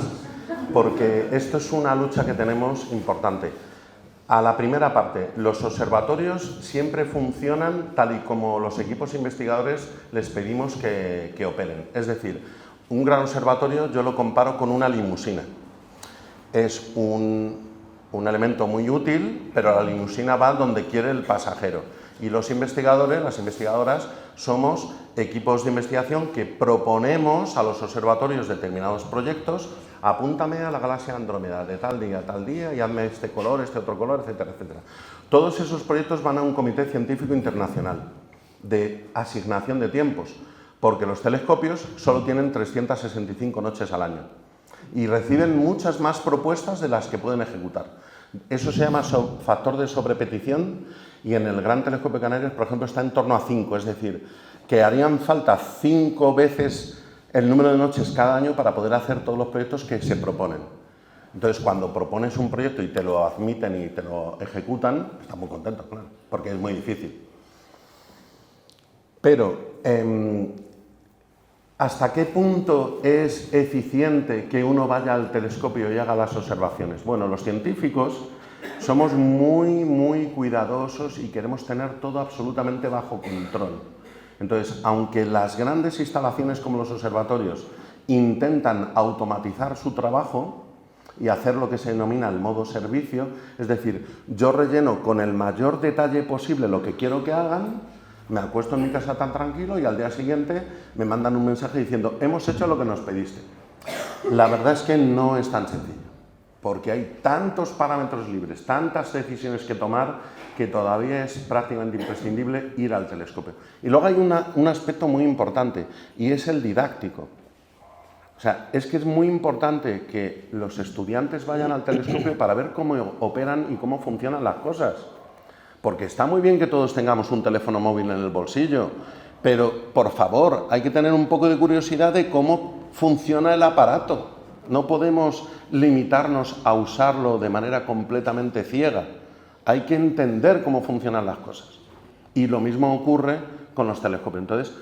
Speaker 2: porque esto es una lucha que tenemos importante. A la primera parte, los observatorios siempre funcionan tal y como los equipos investigadores les pedimos que operen. Es decir, un gran observatorio yo lo comparo con una limusina. Es un elemento muy útil, pero la limusina va donde quiere el pasajero. Y los investigadores, las investigadoras, somos equipos de investigación que proponemos a los observatorios determinados proyectos. Apúntame a la galaxia Andrómeda de tal día y hazme este color, este otro color, etcétera, etcétera. Todos esos proyectos van a un comité científico internacional de asignación de tiempos, porque los telescopios solo tienen 365 noches al año y reciben muchas más propuestas de las que pueden ejecutar. Eso se llama factor de sobrepetición y en el Gran Telescopio de Canarias, por ejemplo, está en torno a 5, es decir, que harían falta 5 veces el número de noches cada año para poder hacer todos los proyectos que se proponen. Entonces, cuando propones un proyecto y te lo admiten y te lo ejecutan, estás muy contento, claro, porque es muy difícil. Pero, ¿hasta qué punto es eficiente que uno vaya al telescopio y haga las observaciones? Bueno, los científicos somos muy cuidadosos y queremos tener todo absolutamente bajo control. Entonces, aunque las grandes instalaciones como los observatorios intentan automatizar su trabajo y hacer lo que se denomina el modo servicio, es decir, yo relleno con el mayor detalle posible lo que quiero que hagan, me acuesto en mi casa tan tranquilo y al día siguiente me mandan un mensaje diciendo hemos hecho lo que nos pediste. La verdad es que no es tan sencillo, porque hay tantos parámetros libres, tantas decisiones que tomar, que todavía es prácticamente imprescindible ir al telescopio. Y luego hay un aspecto muy importante, y es el didáctico. O sea, es que es muy importante que los estudiantes vayan al telescopio para ver cómo operan y cómo funcionan las cosas. Porque está muy bien que todos tengamos un teléfono móvil en el bolsillo, pero, por favor, hay que tener un poco de curiosidad de cómo funciona el aparato. No podemos limitarnos a usarlo de manera completamente ciega. Hay que entender cómo funcionan las cosas. Y lo mismo ocurre con los telescopios. Entonces,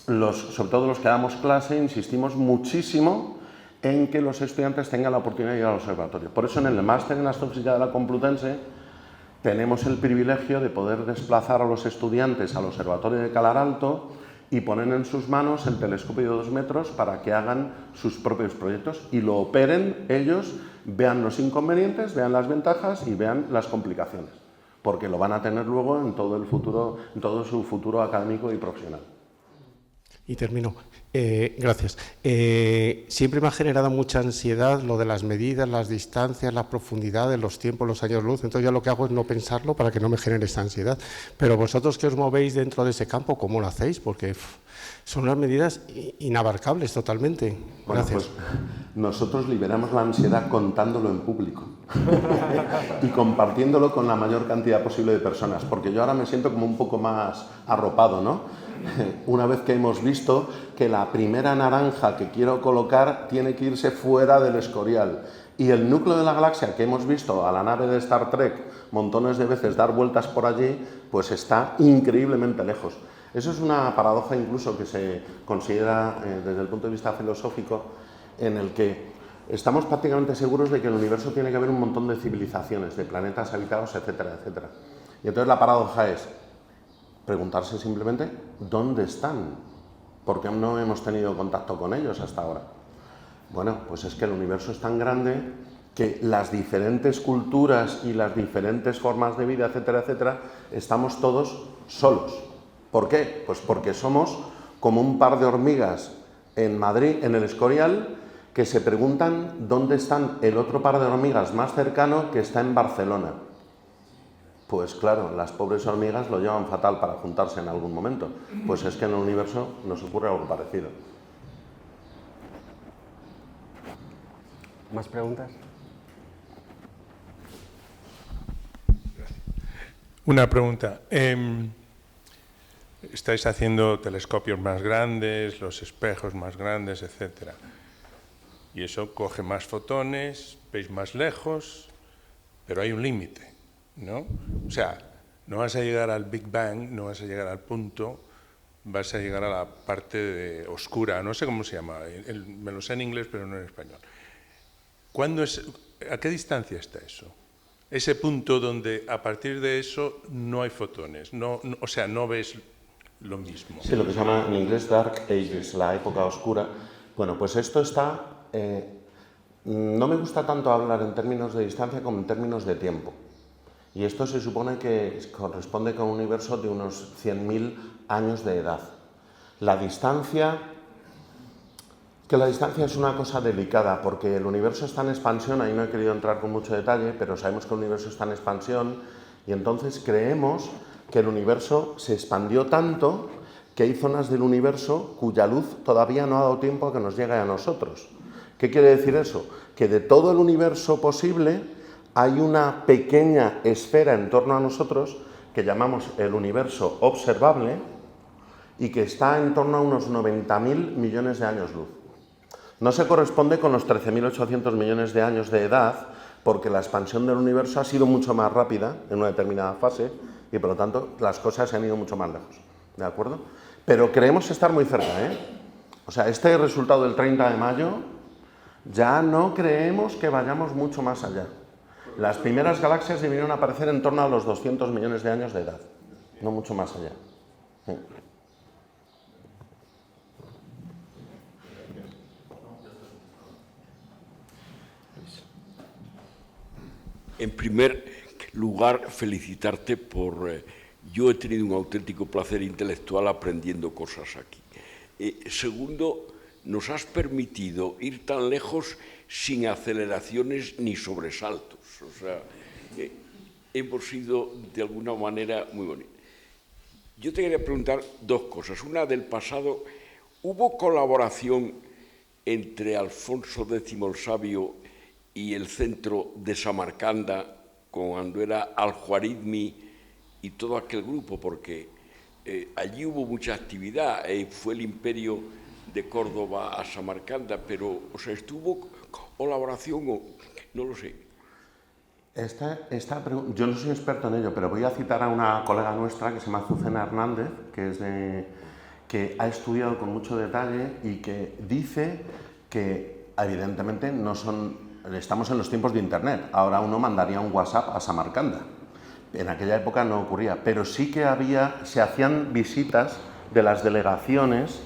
Speaker 2: sobre todo los que damos clase, insistimos muchísimo en que los estudiantes tengan la oportunidad de ir al observatorio. Por eso, en el máster en Astrofísica de la Complutense, tenemos el privilegio de poder desplazar a los estudiantes al Observatorio de Calar Alto y poner en sus manos el telescopio de 2 metros para que hagan sus propios proyectos y lo operen ellos, vean los inconvenientes, vean las ventajas y vean las complicaciones, porque lo van a tener luego en todo el futuro, en todo su futuro académico y profesional.
Speaker 4: Y termino. Gracias. Siempre me ha generado mucha ansiedad lo de las medidas, las distancias, las profundidades, los tiempos, los años luz. Entonces yo lo que hago es no pensarlo para que no me genere esa ansiedad. Pero vosotros que os movéis dentro de ese campo, ¿cómo lo hacéis? Porque son unas medidas inabarcables totalmente. Gracias.
Speaker 2: Bueno, pues nosotros liberamos la ansiedad contándolo en público y compartiéndolo con la mayor cantidad posible de personas, porque yo ahora me siento como un poco más arropado, ¿no? Una vez que hemos visto que la primera naranja que quiero colocar tiene que irse fuera del Escorial y el núcleo de la galaxia que hemos visto a la nave de Star Trek montones de veces dar vueltas por allí, pues está increíblemente lejos. Eso es una paradoja incluso que se considera desde el punto de vista filosófico, en el que estamos prácticamente seguros de que en el universo tiene que haber un montón de civilizaciones, de planetas habitados, etcétera, etcétera. Y entonces la paradoja es preguntarse simplemente ¿dónde están? ¿Por qué no hemos tenido contacto con ellos hasta ahora? Bueno, pues es que el universo es tan grande que las diferentes culturas y las diferentes formas de vida, etcétera, etcétera, estamos todos solos. ¿Por qué? Pues porque somos como un par de hormigas en Madrid, en el Escorial, que se preguntan dónde están el otro par de hormigas más cercano que está en Barcelona. Pues claro, las pobres hormigas lo llevan fatal para juntarse en algún momento. Pues es que en el universo nos ocurre algo parecido.
Speaker 1: ¿Más preguntas?
Speaker 5: Una pregunta. estáis haciendo telescopios más grandes, los espejos más grandes, etc. Y eso coge más fotones, veis más lejos, pero hay un límite, ¿no? O sea, no vas a llegar al Big Bang, no vas a llegar al punto, vas a llegar a la parte oscura, no sé cómo se llama, me lo sé en inglés pero no en español. ¿A qué distancia está eso? Ese punto donde a partir de eso no hay fotones, o sea, no ves lo mismo.
Speaker 2: Sí, lo que se llama en inglés Dark Ages, la época oscura. Bueno, pues esto está... no me gusta tanto hablar en términos de distancia como en términos de tiempo. Y esto se supone que corresponde con un universo de unos 100.000 años de edad. La distancia es una cosa delicada, porque el universo está en expansión, ahí no he querido entrar con mucho detalle, pero sabemos que el universo está en expansión, y entonces creemos que el universo se expandió tanto que hay zonas del universo cuya luz todavía no ha dado tiempo a que nos llegue a nosotros. ¿Qué quiere decir eso? Que de todo el universo posible hay una pequeña esfera en torno a nosotros que llamamos el universo observable y que está en torno a unos 90.000 millones de años luz. No se corresponde con los 13.800 millones de años de edad, porque la expansión del universo ha sido mucho más rápida en una determinada fase y por lo tanto las cosas se han ido mucho más lejos. ¿De acuerdo? Pero creemos estar muy cerca, ¿eh? O sea, este resultado del 30 de mayo ya no creemos que vayamos mucho más allá. Las primeras galaxias debieron aparecer en torno a los 200 millones de años de edad, no mucho más allá.
Speaker 6: En primer lugar, felicitarte por... yo he tenido un auténtico placer intelectual aprendiendo cosas aquí. Segundo, nos has permitido ir tan lejos sin aceleraciones ni sobresaltos. O sea, hemos sido de alguna manera muy bonitos. Yo te quería preguntar dos cosas. Una del pasado, ¿hubo colaboración entre Alfonso X el Sabio y el centro de Samarcanda cuando era Al-Khwarizmi y todo aquel grupo? Porque allí hubo mucha actividad, fue el imperio de Córdoba a Samarcanda, pero, o sea, ¿estuvo colaboración o no lo sé?
Speaker 2: Yo no soy experto en ello, pero voy a citar a una colega nuestra que se llama Azucena Hernández, que ha estudiado con mucho detalle y que dice que evidentemente estamos en los tiempos de Internet. Ahora uno mandaría un WhatsApp a Samarcanda. En aquella época no ocurría, pero sí que se hacían visitas de las delegaciones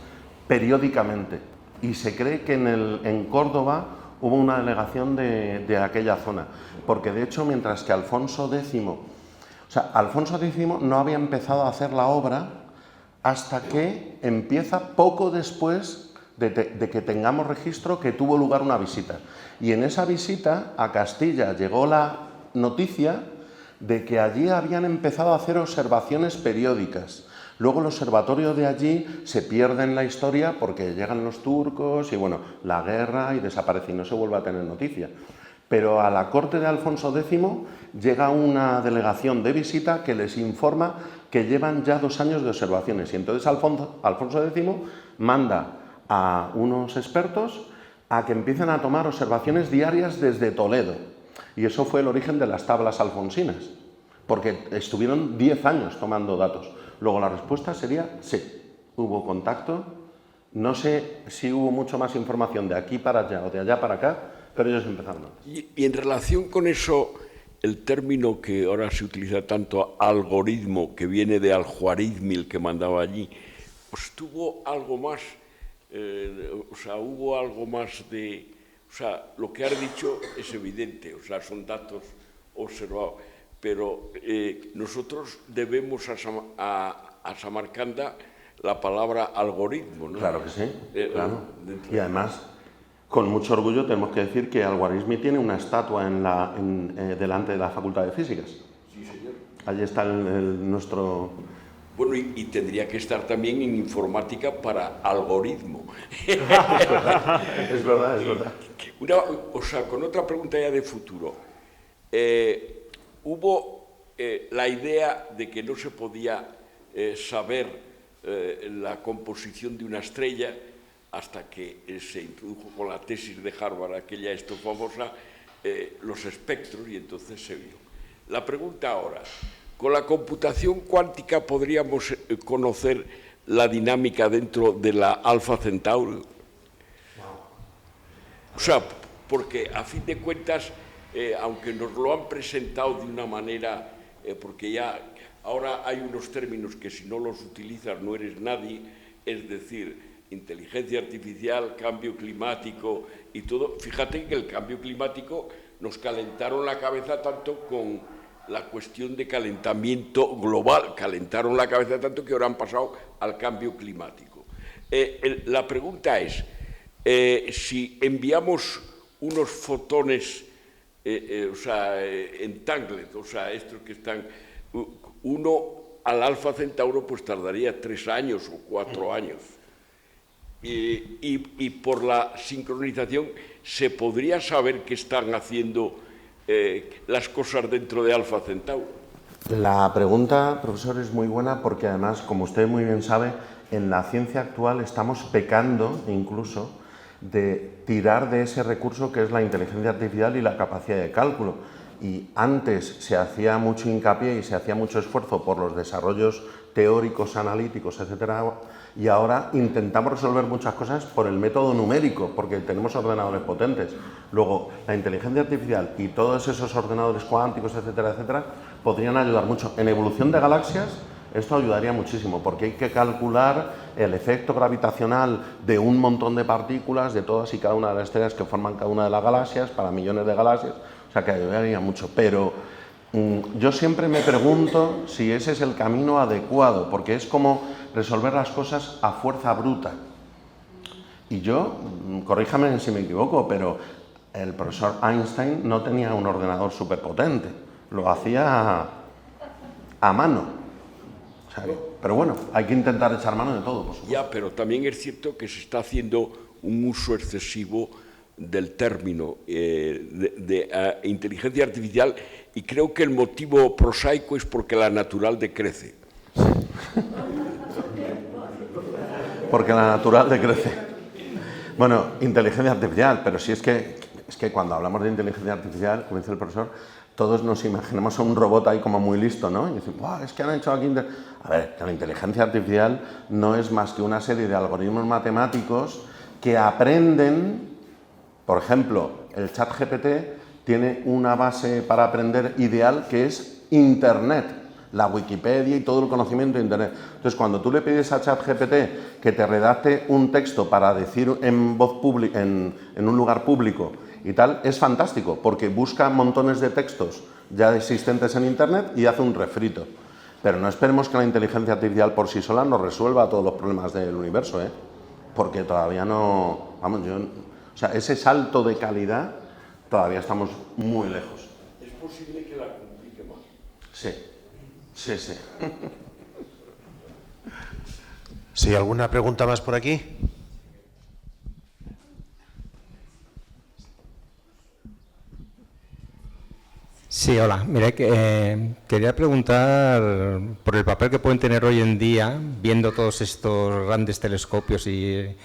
Speaker 2: periódicamente. Y se cree que en Córdoba hubo una delegación de aquella zona. Porque de hecho, mientras que Alfonso X no había empezado a hacer la obra hasta que empieza poco después de que tengamos registro que tuvo lugar una visita. Y en esa visita a Castilla llegó la noticia de que allí habían empezado a hacer observaciones periódicas. Luego el observatorio de allí se pierde en la historia porque llegan los turcos y bueno, la guerra y desaparece y no se vuelve a tener noticia. Pero a la corte de Alfonso X llega una delegación de visita que les informa que llevan ya 2 años de observaciones y entonces Alfonso X manda a unos expertos a que empiecen a tomar observaciones diarias desde Toledo. Y eso fue el origen de las tablas alfonsinas, porque estuvieron 10 años tomando datos. Luego la respuesta sería sí, hubo contacto. No sé si hubo mucho más información de aquí para allá o de allá para acá, pero ellos empezaron antes.
Speaker 6: Y en relación con eso, el término que ahora se utiliza tanto, algoritmo, que viene de Al-Khwarizmi, el que mandaba allí, pues tuvo algo más, hubo algo más de... O sea, lo que has dicho es evidente, o sea, son datos observados, pero nosotros debemos a Samarcanda la palabra algoritmo, ¿no?
Speaker 2: Claro que sí, claro. Y además, con mucho orgullo tenemos que decir que Al-Khwarizmi tiene una estatua delante de la Facultad de Físicas.
Speaker 6: Sí, señor.
Speaker 2: Allí está nuestro...
Speaker 6: Bueno, y tendría que estar también en informática para algoritmo.
Speaker 2: Es verdad.
Speaker 6: Con otra pregunta ya de futuro. Hubo la idea de que no se podía saber la composición de una estrella hasta que se introdujo con la tesis de Harvard, aquella esto famosa, los espectros, y entonces se vio. La pregunta ahora, ¿con la computación cuántica podríamos conocer la dinámica dentro de la Alfa Centauri? O sea, porque a fin de cuentas, aunque nos lo han presentado de una manera, porque ya ahora hay unos términos que si no los utilizas no eres nadie, es decir, inteligencia artificial, cambio climático y todo. Fíjate que el cambio climático nos calentaron la cabeza tanto con la cuestión de calentamiento global, calentaron la cabeza tanto que ahora han pasado al cambio climático. La pregunta es, si enviamos unos fotones, entangled, o sea, estos que están, uno al Alfa Centauro, pues tardaría 3 años o 4 años. Y por la sincronización se podría saber que están haciendo las cosas dentro de Alfa Centauro.
Speaker 2: La pregunta, profesor, es muy buena porque además, como usted muy bien sabe, en la ciencia actual estamos pecando incluso de tirar de ese recurso que es la inteligencia artificial y la capacidad de cálculo. Y antes se hacía mucho hincapié y se hacía mucho esfuerzo por los desarrollos teóricos, analíticos, etcétera, y ahora intentamos resolver muchas cosas por el método numérico, porque tenemos ordenadores potentes. Luego, la inteligencia artificial y todos esos ordenadores cuánticos, etcétera, etcétera, podrían ayudar mucho. En evolución de galaxias, esto ayudaría muchísimo, porque hay que calcular el efecto gravitacional de un montón de partículas, de todas y cada una de las estrellas que forman cada una de las galaxias, para millones de galaxias, o sea que ayudaría mucho. Pero yo siempre me pregunto si ese es el camino adecuado, porque es como resolver las cosas a fuerza bruta. Y yo, corríjame si me equivoco, pero el profesor Einstein no tenía un ordenador superpotente, lo hacía a mano. O sea, pero bueno, hay que intentar echar mano de todo, por supuesto.
Speaker 6: Ya, pero también es cierto que se está haciendo un uso excesivo del término de inteligencia artificial, y creo que el motivo prosaico es porque la natural decrece.
Speaker 2: Porque la natural decrece. Bueno, inteligencia artificial, pero sí es que cuando hablamos de inteligencia artificial, como dice el profesor, todos nos imaginamos a un robot ahí como muy listo, ¿no? Y decimos, ¡wow! Es que han hecho aquí... A ver, que la inteligencia artificial no es más que una serie de algoritmos matemáticos que aprenden. Por ejemplo, el ChatGPT tiene una base para aprender ideal que es Internet, la Wikipedia y todo el conocimiento de Internet. Entonces, cuando tú le pides a ChatGPT que te redacte un texto para decir en voz pública, en un lugar público y tal, es fantástico, porque busca montones de textos ya existentes en Internet y hace un refrito. Pero no esperemos que la inteligencia artificial por sí sola nos resuelva todos los problemas del universo, ¿eh? Porque todavía no... Vamos, o sea, ese salto de calidad todavía estamos muy lejos.
Speaker 6: ¿Es posible que la complique más?
Speaker 2: Sí, sí, sí.
Speaker 7: Sí, ¿alguna pregunta más por aquí?
Speaker 8: Sí, hola. Mira, quería preguntar por el papel que pueden tener hoy en día, viendo todos estos grandes telescopios y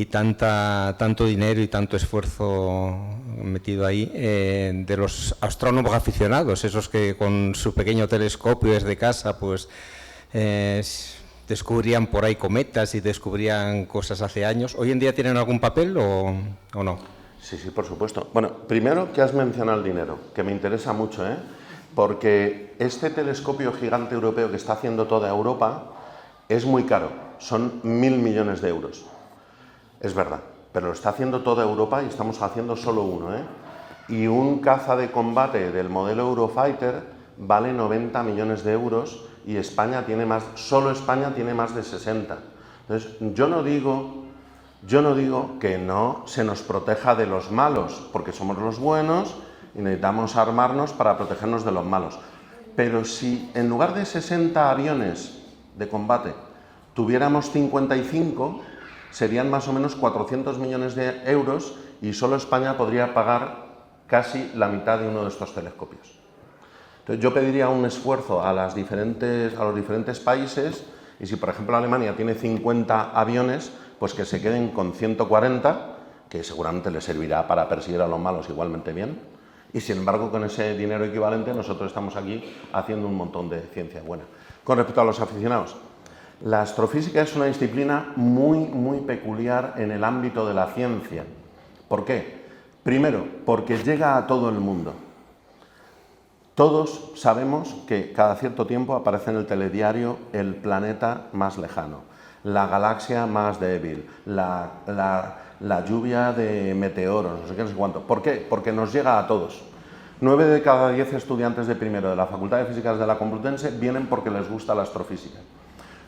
Speaker 8: tanto dinero y tanto esfuerzo metido ahí, de los astrónomos aficionados, esos que con su pequeño telescopio desde casa pues descubrían por ahí cometas y descubrían cosas hace años. ¿Hoy en día tienen algún papel o no?
Speaker 2: Sí, sí, por supuesto. Bueno, primero que has mencionado el dinero, que me interesa mucho, porque este telescopio gigante europeo que está haciendo toda Europa es muy caro, son 1.000 millones de euros. Es verdad, pero lo está haciendo toda Europa y estamos haciendo solo uno, Y un caza de combate del modelo Eurofighter vale 90 millones de euros y España tiene más, solo España tiene más de 60. Entonces, yo no digo que no se nos proteja de los malos, porque somos los buenos y necesitamos armarnos para protegernos de los malos. Pero si en lugar de 60 aviones de combate tuviéramos 55, serían más o menos 400 millones de euros y solo España podría pagar casi la mitad de uno de estos telescopios. Entonces yo pediría un esfuerzo a los diferentes países Y si, por ejemplo, Alemania tiene 50 aviones, pues que se queden con 140, que seguramente les servirá para perseguir a los malos igualmente bien. Y, sin embargo, con ese dinero equivalente, nosotros estamos aquí haciendo un montón de ciencia buena. Con respecto a los aficionados, la astrofísica es una disciplina muy peculiar en el ámbito de la ciencia. ¿Por qué? Primero, porque llega a todo el mundo. Todos sabemos que cada cierto tiempo aparece en el telediario el planeta más lejano, la galaxia más débil, la lluvia de meteoros, no sé qué, no sé cuánto. ¿Por qué? Porque nos llega a todos. 9 de cada 10 estudiantes de primero de la Facultad de Físicas de la Complutense vienen porque les gusta la astrofísica.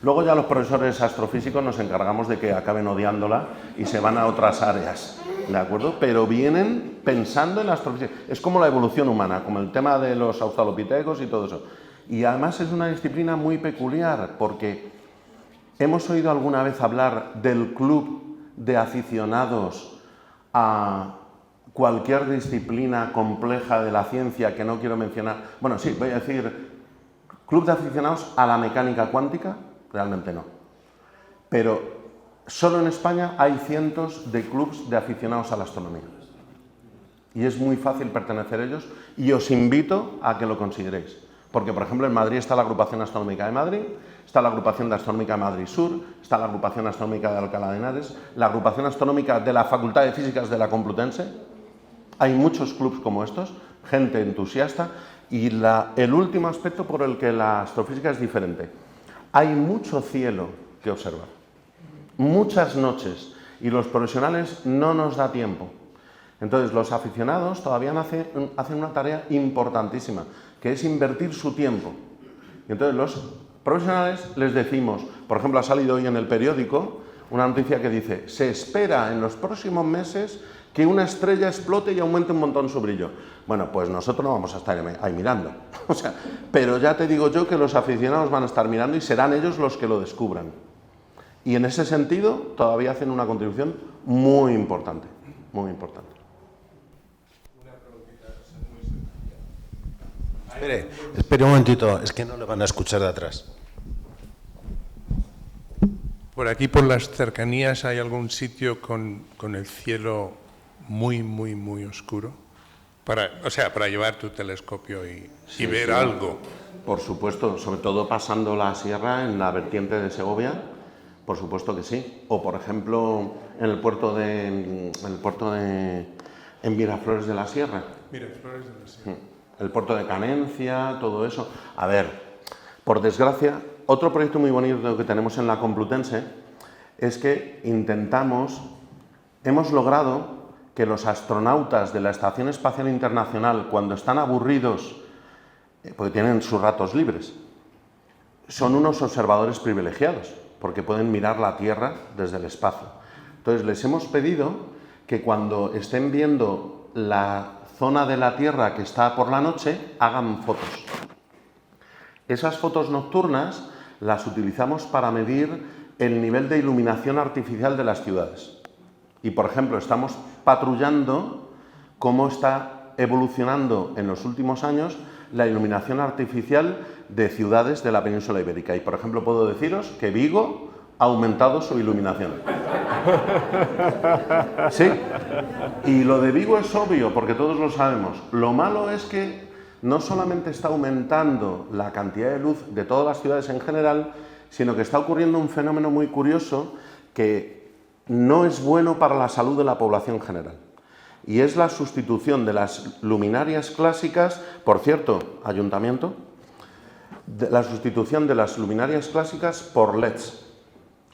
Speaker 2: Luego ya los profesores astrofísicos nos encargamos de que acaben odiándola y se van a otras áreas, ¿de acuerdo? Pero vienen pensando en la astrofísica. Es como la evolución humana, como el tema de los australopitecos y todo eso. Y además es una disciplina muy peculiar porque hemos oído alguna vez hablar del club de aficionados a cualquier disciplina compleja de la ciencia que no quiero mencionar. Bueno, sí, voy a decir club de aficionados a la mecánica cuántica. Realmente no. Pero solo en España hay cientos de clubs de aficionados a la astronomía. Y es muy fácil pertenecer a ellos y os invito a que lo consideréis. Porque, por ejemplo, en Madrid está la Agrupación Astronómica de Madrid, está la Agrupación de Astronómica de Madrid Sur, está la Agrupación Astronómica de Alcalá de Henares, la Agrupación Astronómica de la Facultad de Físicas de la Complutense. Hay muchos clubs como estos, gente entusiasta. Y el último aspecto por el que la astrofísica es diferente. Hay mucho cielo que observar, muchas noches, y los profesionales no nos da tiempo. Entonces, los aficionados todavía hacen una tarea importantísima, que es invertir su tiempo. Y entonces, los profesionales les decimos, por ejemplo, ha salido hoy en el periódico una noticia que dice: se espera en los próximos meses que una estrella explote y aumente un montón su brillo. Bueno, pues nosotros no vamos a estar ahí mirando. O sea, pero ya te digo yo que los aficionados van a estar mirando y serán ellos los que lo descubran. Y en ese sentido todavía hacen una contribución muy importante, muy importante.
Speaker 7: Espere un momentito, es que no le van a escuchar de atrás.
Speaker 5: Por aquí, por las cercanías, ¿hay algún sitio con el cielo muy oscuro? Para llevar tu telescopio y ver algo.
Speaker 2: Por supuesto, sobre todo pasando la sierra en la vertiente de Segovia, por supuesto que sí. O, por ejemplo, en el puerto de en Miraflores de la Sierra.
Speaker 5: Miraflores de la Sierra.
Speaker 2: El puerto de Canencia, todo eso. A ver, por desgracia, otro proyecto muy bonito que tenemos en la Complutense es que hemos logrado que los astronautas de la Estación Espacial Internacional, cuando están aburridos, porque tienen sus ratos libres, son unos observadores privilegiados, porque pueden mirar la Tierra desde el espacio. Entonces, les hemos pedido que cuando estén viendo la zona de la Tierra que está por la noche, hagan fotos. Esas fotos nocturnas las utilizamos para medir el nivel de iluminación artificial de las ciudades. Y, por ejemplo, estamos patrullando cómo está evolucionando en los últimos años la iluminación artificial de ciudades de la península ibérica. Y, por ejemplo, puedo deciros que Vigo ha aumentado su iluminación. Sí, y lo de Vigo es obvio, porque todos lo sabemos. Lo malo es que no solamente está aumentando la cantidad de luz de todas las ciudades en general, sino que está ocurriendo un fenómeno muy curioso que no es bueno para la salud de la población general. Y es la sustitución de las luminarias clásicas, por cierto, ayuntamiento, la sustitución de las luminarias clásicas por LEDs.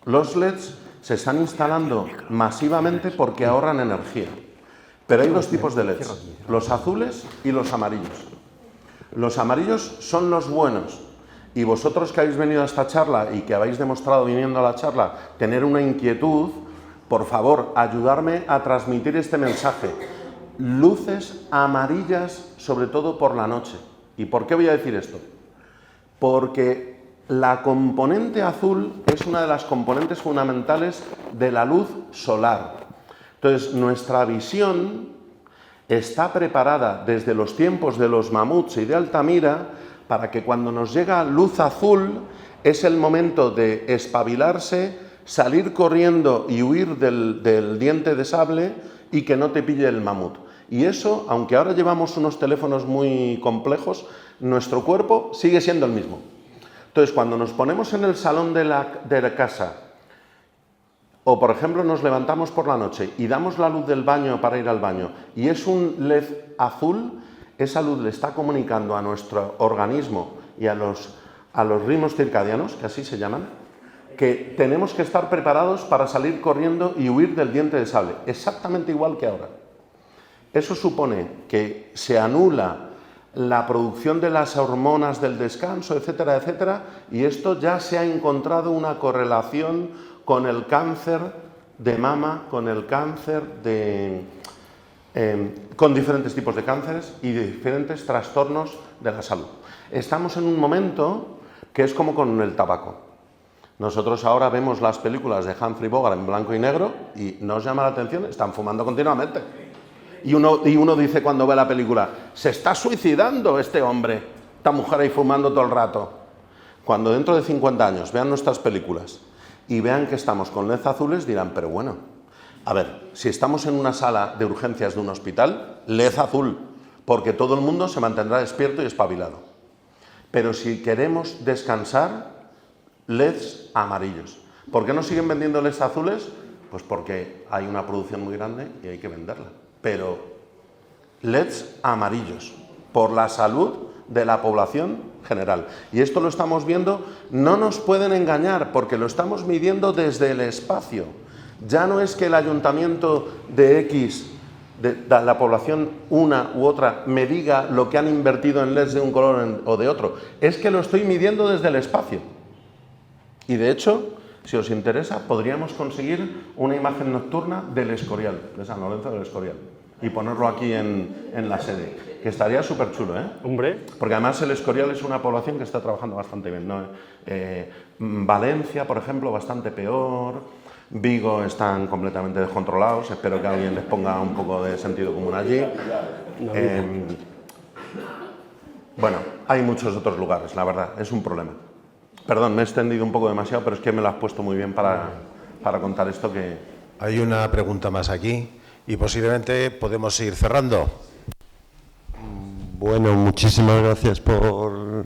Speaker 2: Los LEDs se están instalando masivamente porque ahorran energía. Pero hay dos tipos de LEDs, los azules y los amarillos. Los amarillos son los buenos. Y vosotros que habéis venido a esta charla y que habéis demostrado viniendo a la charla tener una inquietud, por favor, ayudarme a transmitir este mensaje. Luces amarillas, sobre todo por la noche. ¿Y por qué voy a decir esto? Porque la componente azul es una de las componentes fundamentales de la luz solar. Entonces, nuestra visión está preparada desde los tiempos de los mamuts y de Altamira para que cuando nos llega luz azul es el momento de espabilarse, salir corriendo y huir del diente de sable y que no te pille el mamut. Y eso, aunque ahora llevamos unos teléfonos muy complejos, nuestro cuerpo sigue siendo el mismo. Entonces, cuando nos ponemos en el salón de la casa, o por ejemplo nos levantamos por la noche y damos la luz del baño para ir al baño, y es un LED azul, esa luz le está comunicando a nuestro organismo y a los ritmos circadianos, que así se llaman, que tenemos que estar preparados para salir corriendo y huir del diente de sable, exactamente igual que ahora. Eso supone que se anula la producción de las hormonas del descanso, etcétera, etcétera, y esto ya se ha encontrado una correlación con el cáncer de mama, con el cáncer con diferentes tipos de cánceres y de diferentes trastornos de la salud. Estamos en un momento que es como con el tabaco. Nosotros ahora vemos las películas de Humphrey Bogart en blanco y negro y nos llama la atención, están fumando continuamente. Y uno dice cuando ve la película, se está suicidando este hombre, esta mujer ahí fumando todo el rato. Cuando dentro de 50 años vean nuestras películas y vean que estamos con LED azules, dirán, pero bueno, a ver, si estamos en una sala de urgencias de un hospital, LED azul, porque todo el mundo se mantendrá despierto y espabilado. Pero si queremos descansar, LEDs amarillos. ¿Por qué no siguen vendiendo LEDs azules? Pues porque hay una producción muy grande y hay que venderla. Pero LEDs amarillos, por la salud de la población general. Y esto lo estamos viendo, no nos pueden engañar, porque lo estamos midiendo desde el espacio. Ya no es que el ayuntamiento de X, de la población una u otra, me diga lo que han invertido en LEDs de un color o de otro. Es que lo estoy midiendo desde el espacio. Y de hecho, si os interesa, podríamos conseguir una imagen nocturna del Escorial, de San Lorenzo del Escorial, y ponerlo aquí en la sede, que estaría súper chulo, ¿eh?
Speaker 1: Hombre.
Speaker 2: Porque además el Escorial es una población que está trabajando bastante bien, ¿no? Valencia, por ejemplo, bastante peor. Vigo están completamente descontrolados, espero que alguien les ponga un poco de sentido común allí. Bueno, hay muchos otros lugares, la verdad, es un problema. Perdón, me he extendido un poco demasiado, pero es que me lo has puesto muy bien para contar esto que...
Speaker 7: Hay una pregunta más aquí y posiblemente podemos ir cerrando.
Speaker 9: Bueno, muchísimas gracias por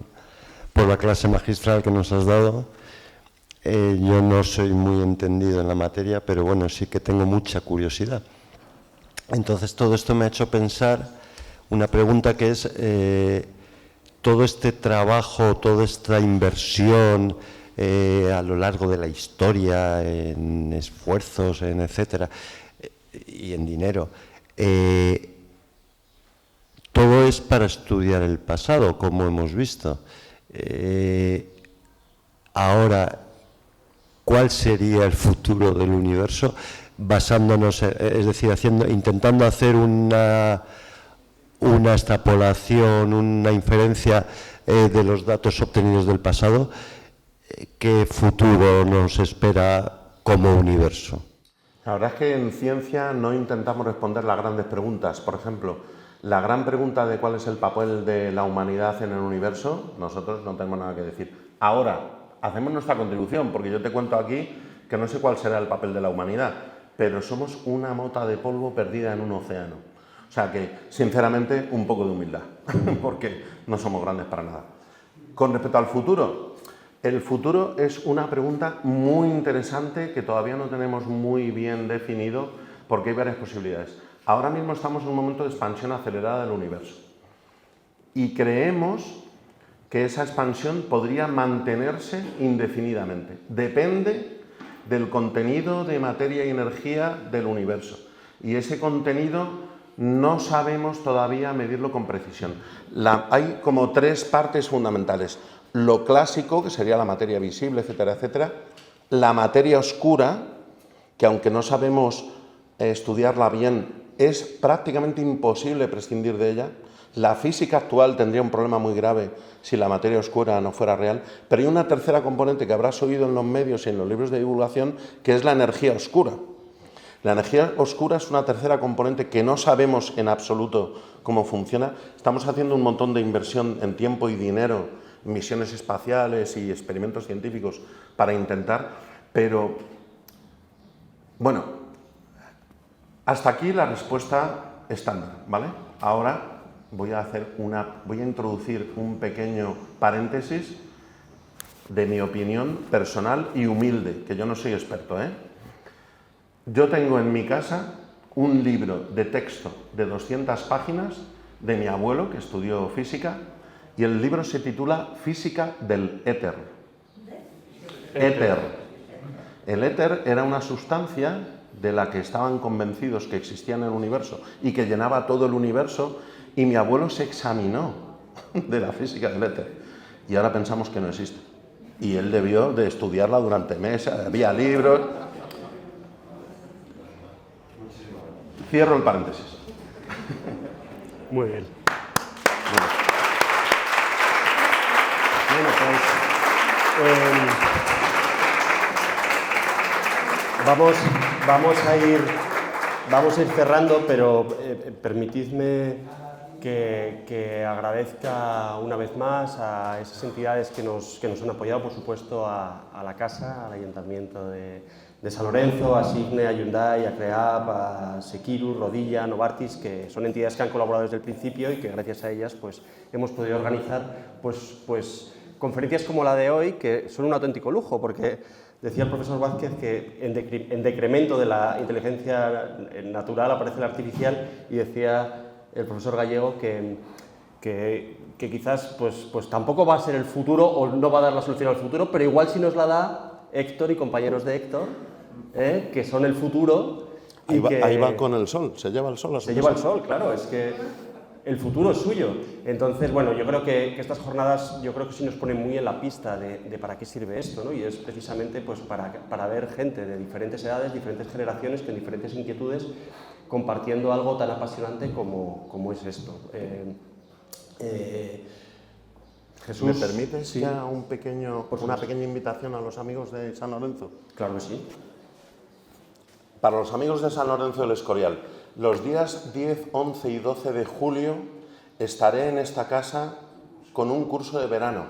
Speaker 9: la clase magistral que nos has dado. Yo no soy muy entendido en la materia, pero bueno, sí que tengo mucha curiosidad. Entonces, todo esto me ha hecho pensar una pregunta que es... todo este trabajo, toda esta inversión a lo largo de la historia, en esfuerzos, en etcétera, y en dinero, todo es para estudiar el pasado, como hemos visto. Ahora, ¿cuál sería el futuro del universo? Basándonos, es decir, intentando hacer una extrapolación, una inferencia de los datos obtenidos del pasado, ¿qué futuro nos espera como universo?
Speaker 2: La verdad es que en ciencia no intentamos responder las grandes preguntas. Por ejemplo, la gran pregunta de cuál es el papel de la humanidad en el universo, nosotros no tenemos nada que decir. Ahora, hacemos nuestra contribución, porque yo te cuento aquí que no sé cuál será el papel de la humanidad, pero somos una mota de polvo perdida en un océano. O sea que, sinceramente, un poco de humildad, porque no somos grandes para nada. Con respecto al futuro, el futuro es una pregunta muy interesante que todavía no tenemos muy bien definido porque hay varias posibilidades. Ahora mismo estamos en un momento de expansión acelerada del universo y creemos que esa expansión podría mantenerse indefinidamente. Depende del contenido de materia y energía del universo y ese contenido no sabemos todavía medirlo con precisión. Hay como tres partes fundamentales. Lo clásico, que sería la materia visible, etcétera, etcétera. La materia oscura, que aunque no sabemos estudiarla bien, es prácticamente imposible prescindir de ella. La física actual tendría un problema muy grave si la materia oscura no fuera real. Pero hay una tercera componente que habrás oído en los medios y en los libros de divulgación, que es la energía oscura. La energía oscura es una tercera componente que no sabemos en absoluto cómo funciona. Estamos haciendo un montón de inversión en tiempo y dinero, misiones espaciales y experimentos científicos para intentar, pero bueno, hasta aquí la respuesta estándar, ¿vale? Ahora voy a introducir un pequeño paréntesis de mi opinión personal y humilde, que yo no soy experto, ¿eh? Yo tengo en mi casa un libro de texto de 200 páginas de mi abuelo, que estudió física, y el libro se titula Física del éter. Éter. El éter era una sustancia de la que estaban convencidos que existía en el universo y que llenaba todo el universo, y mi abuelo se examinó de la física del éter. Y ahora pensamos que no existe. Y él debió de estudiarla durante meses, había libros. Cierro el paréntesis.
Speaker 1: Muy bien. Bueno, pues vamos a ir cerrando, pero permitidme que agradezca una vez más a esas entidades que nos han apoyado, por supuesto, a la Casa, al Ayuntamiento de San Lorenzo, a Signe, a Hyundai, a CREAP, a Sekiru, Rodilla, Novartis, que son entidades que han colaborado desde el principio y que gracias a ellas pues, hemos podido organizar pues, conferencias como la de hoy, que son un auténtico lujo, porque decía el profesor Vázquez que en decremento de la inteligencia natural aparece la artificial, y decía el profesor Gallego que quizás pues tampoco va a ser el futuro o no va a dar la solución al futuro, pero igual si nos la da Héctor y compañeros de Héctor, que son el futuro.
Speaker 2: Ahí va con el sol, se lleva el sol.
Speaker 1: Se lleva el sol, claro, es que el futuro es suyo. Entonces, bueno, yo creo que estas jornadas, yo creo que sí nos ponen muy en la pista de para qué sirve esto, ¿no? Y es precisamente pues para ver gente de diferentes edades, diferentes generaciones, con diferentes inquietudes, compartiendo algo tan apasionante como es esto.
Speaker 2: Jesús, ¿me permites que haga una pequeña invitación a los amigos de San Lorenzo?
Speaker 1: Claro que sí.
Speaker 2: Para los amigos de San Lorenzo del Escorial, los días 10, 11 y 12 de julio estaré en esta casa con un curso de verano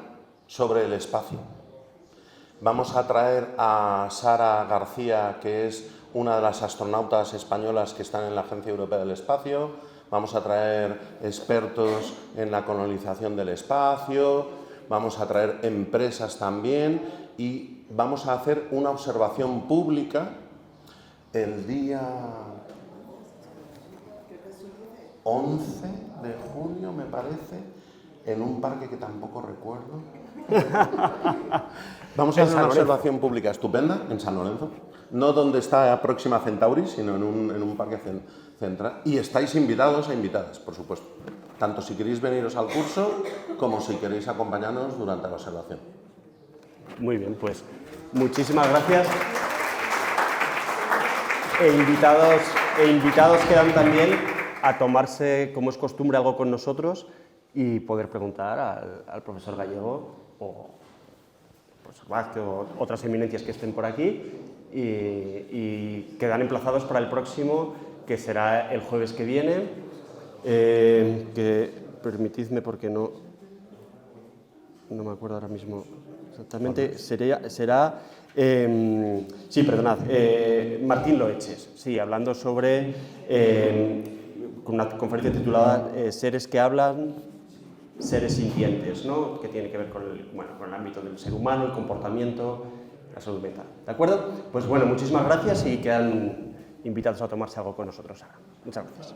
Speaker 2: sobre el espacio. Vamos a traer a Sara García, que es una de las astronautas españolas que están en la Agencia Europea del Espacio. Vamos a traer expertos en la colonización del espacio, vamos a traer empresas también, y vamos a hacer una observación pública el día 11 de junio, me parece, en un parque que tampoco recuerdo. Vamos a hacer una observación pública estupenda en San Lorenzo, no donde está Próxima Centauri, sino en un parque central. Y estáis invitados e invitadas, por supuesto, tanto si queréis veniros al curso como si queréis acompañarnos durante la observación.
Speaker 1: Muy bien, pues muchísimas gracias. Invitados quedan también a tomarse, como es costumbre, algo con nosotros y poder preguntar al profesor Gallego o profesor Vázquez o otras eminencias que estén por aquí, y quedan emplazados para el próximo, que será el jueves que viene, que permitidme porque no me acuerdo ahora mismo exactamente, será Martín Loeches, sí, hablando sobre con una conferencia titulada Seres que hablan, seres sintientes, ¿no? Que tiene que ver con el ámbito del ser humano, el comportamiento, la salud mental. ¿De acuerdo? Pues bueno, muchísimas gracias y quedan invitados a tomarse algo con nosotros ahora. Muchas gracias.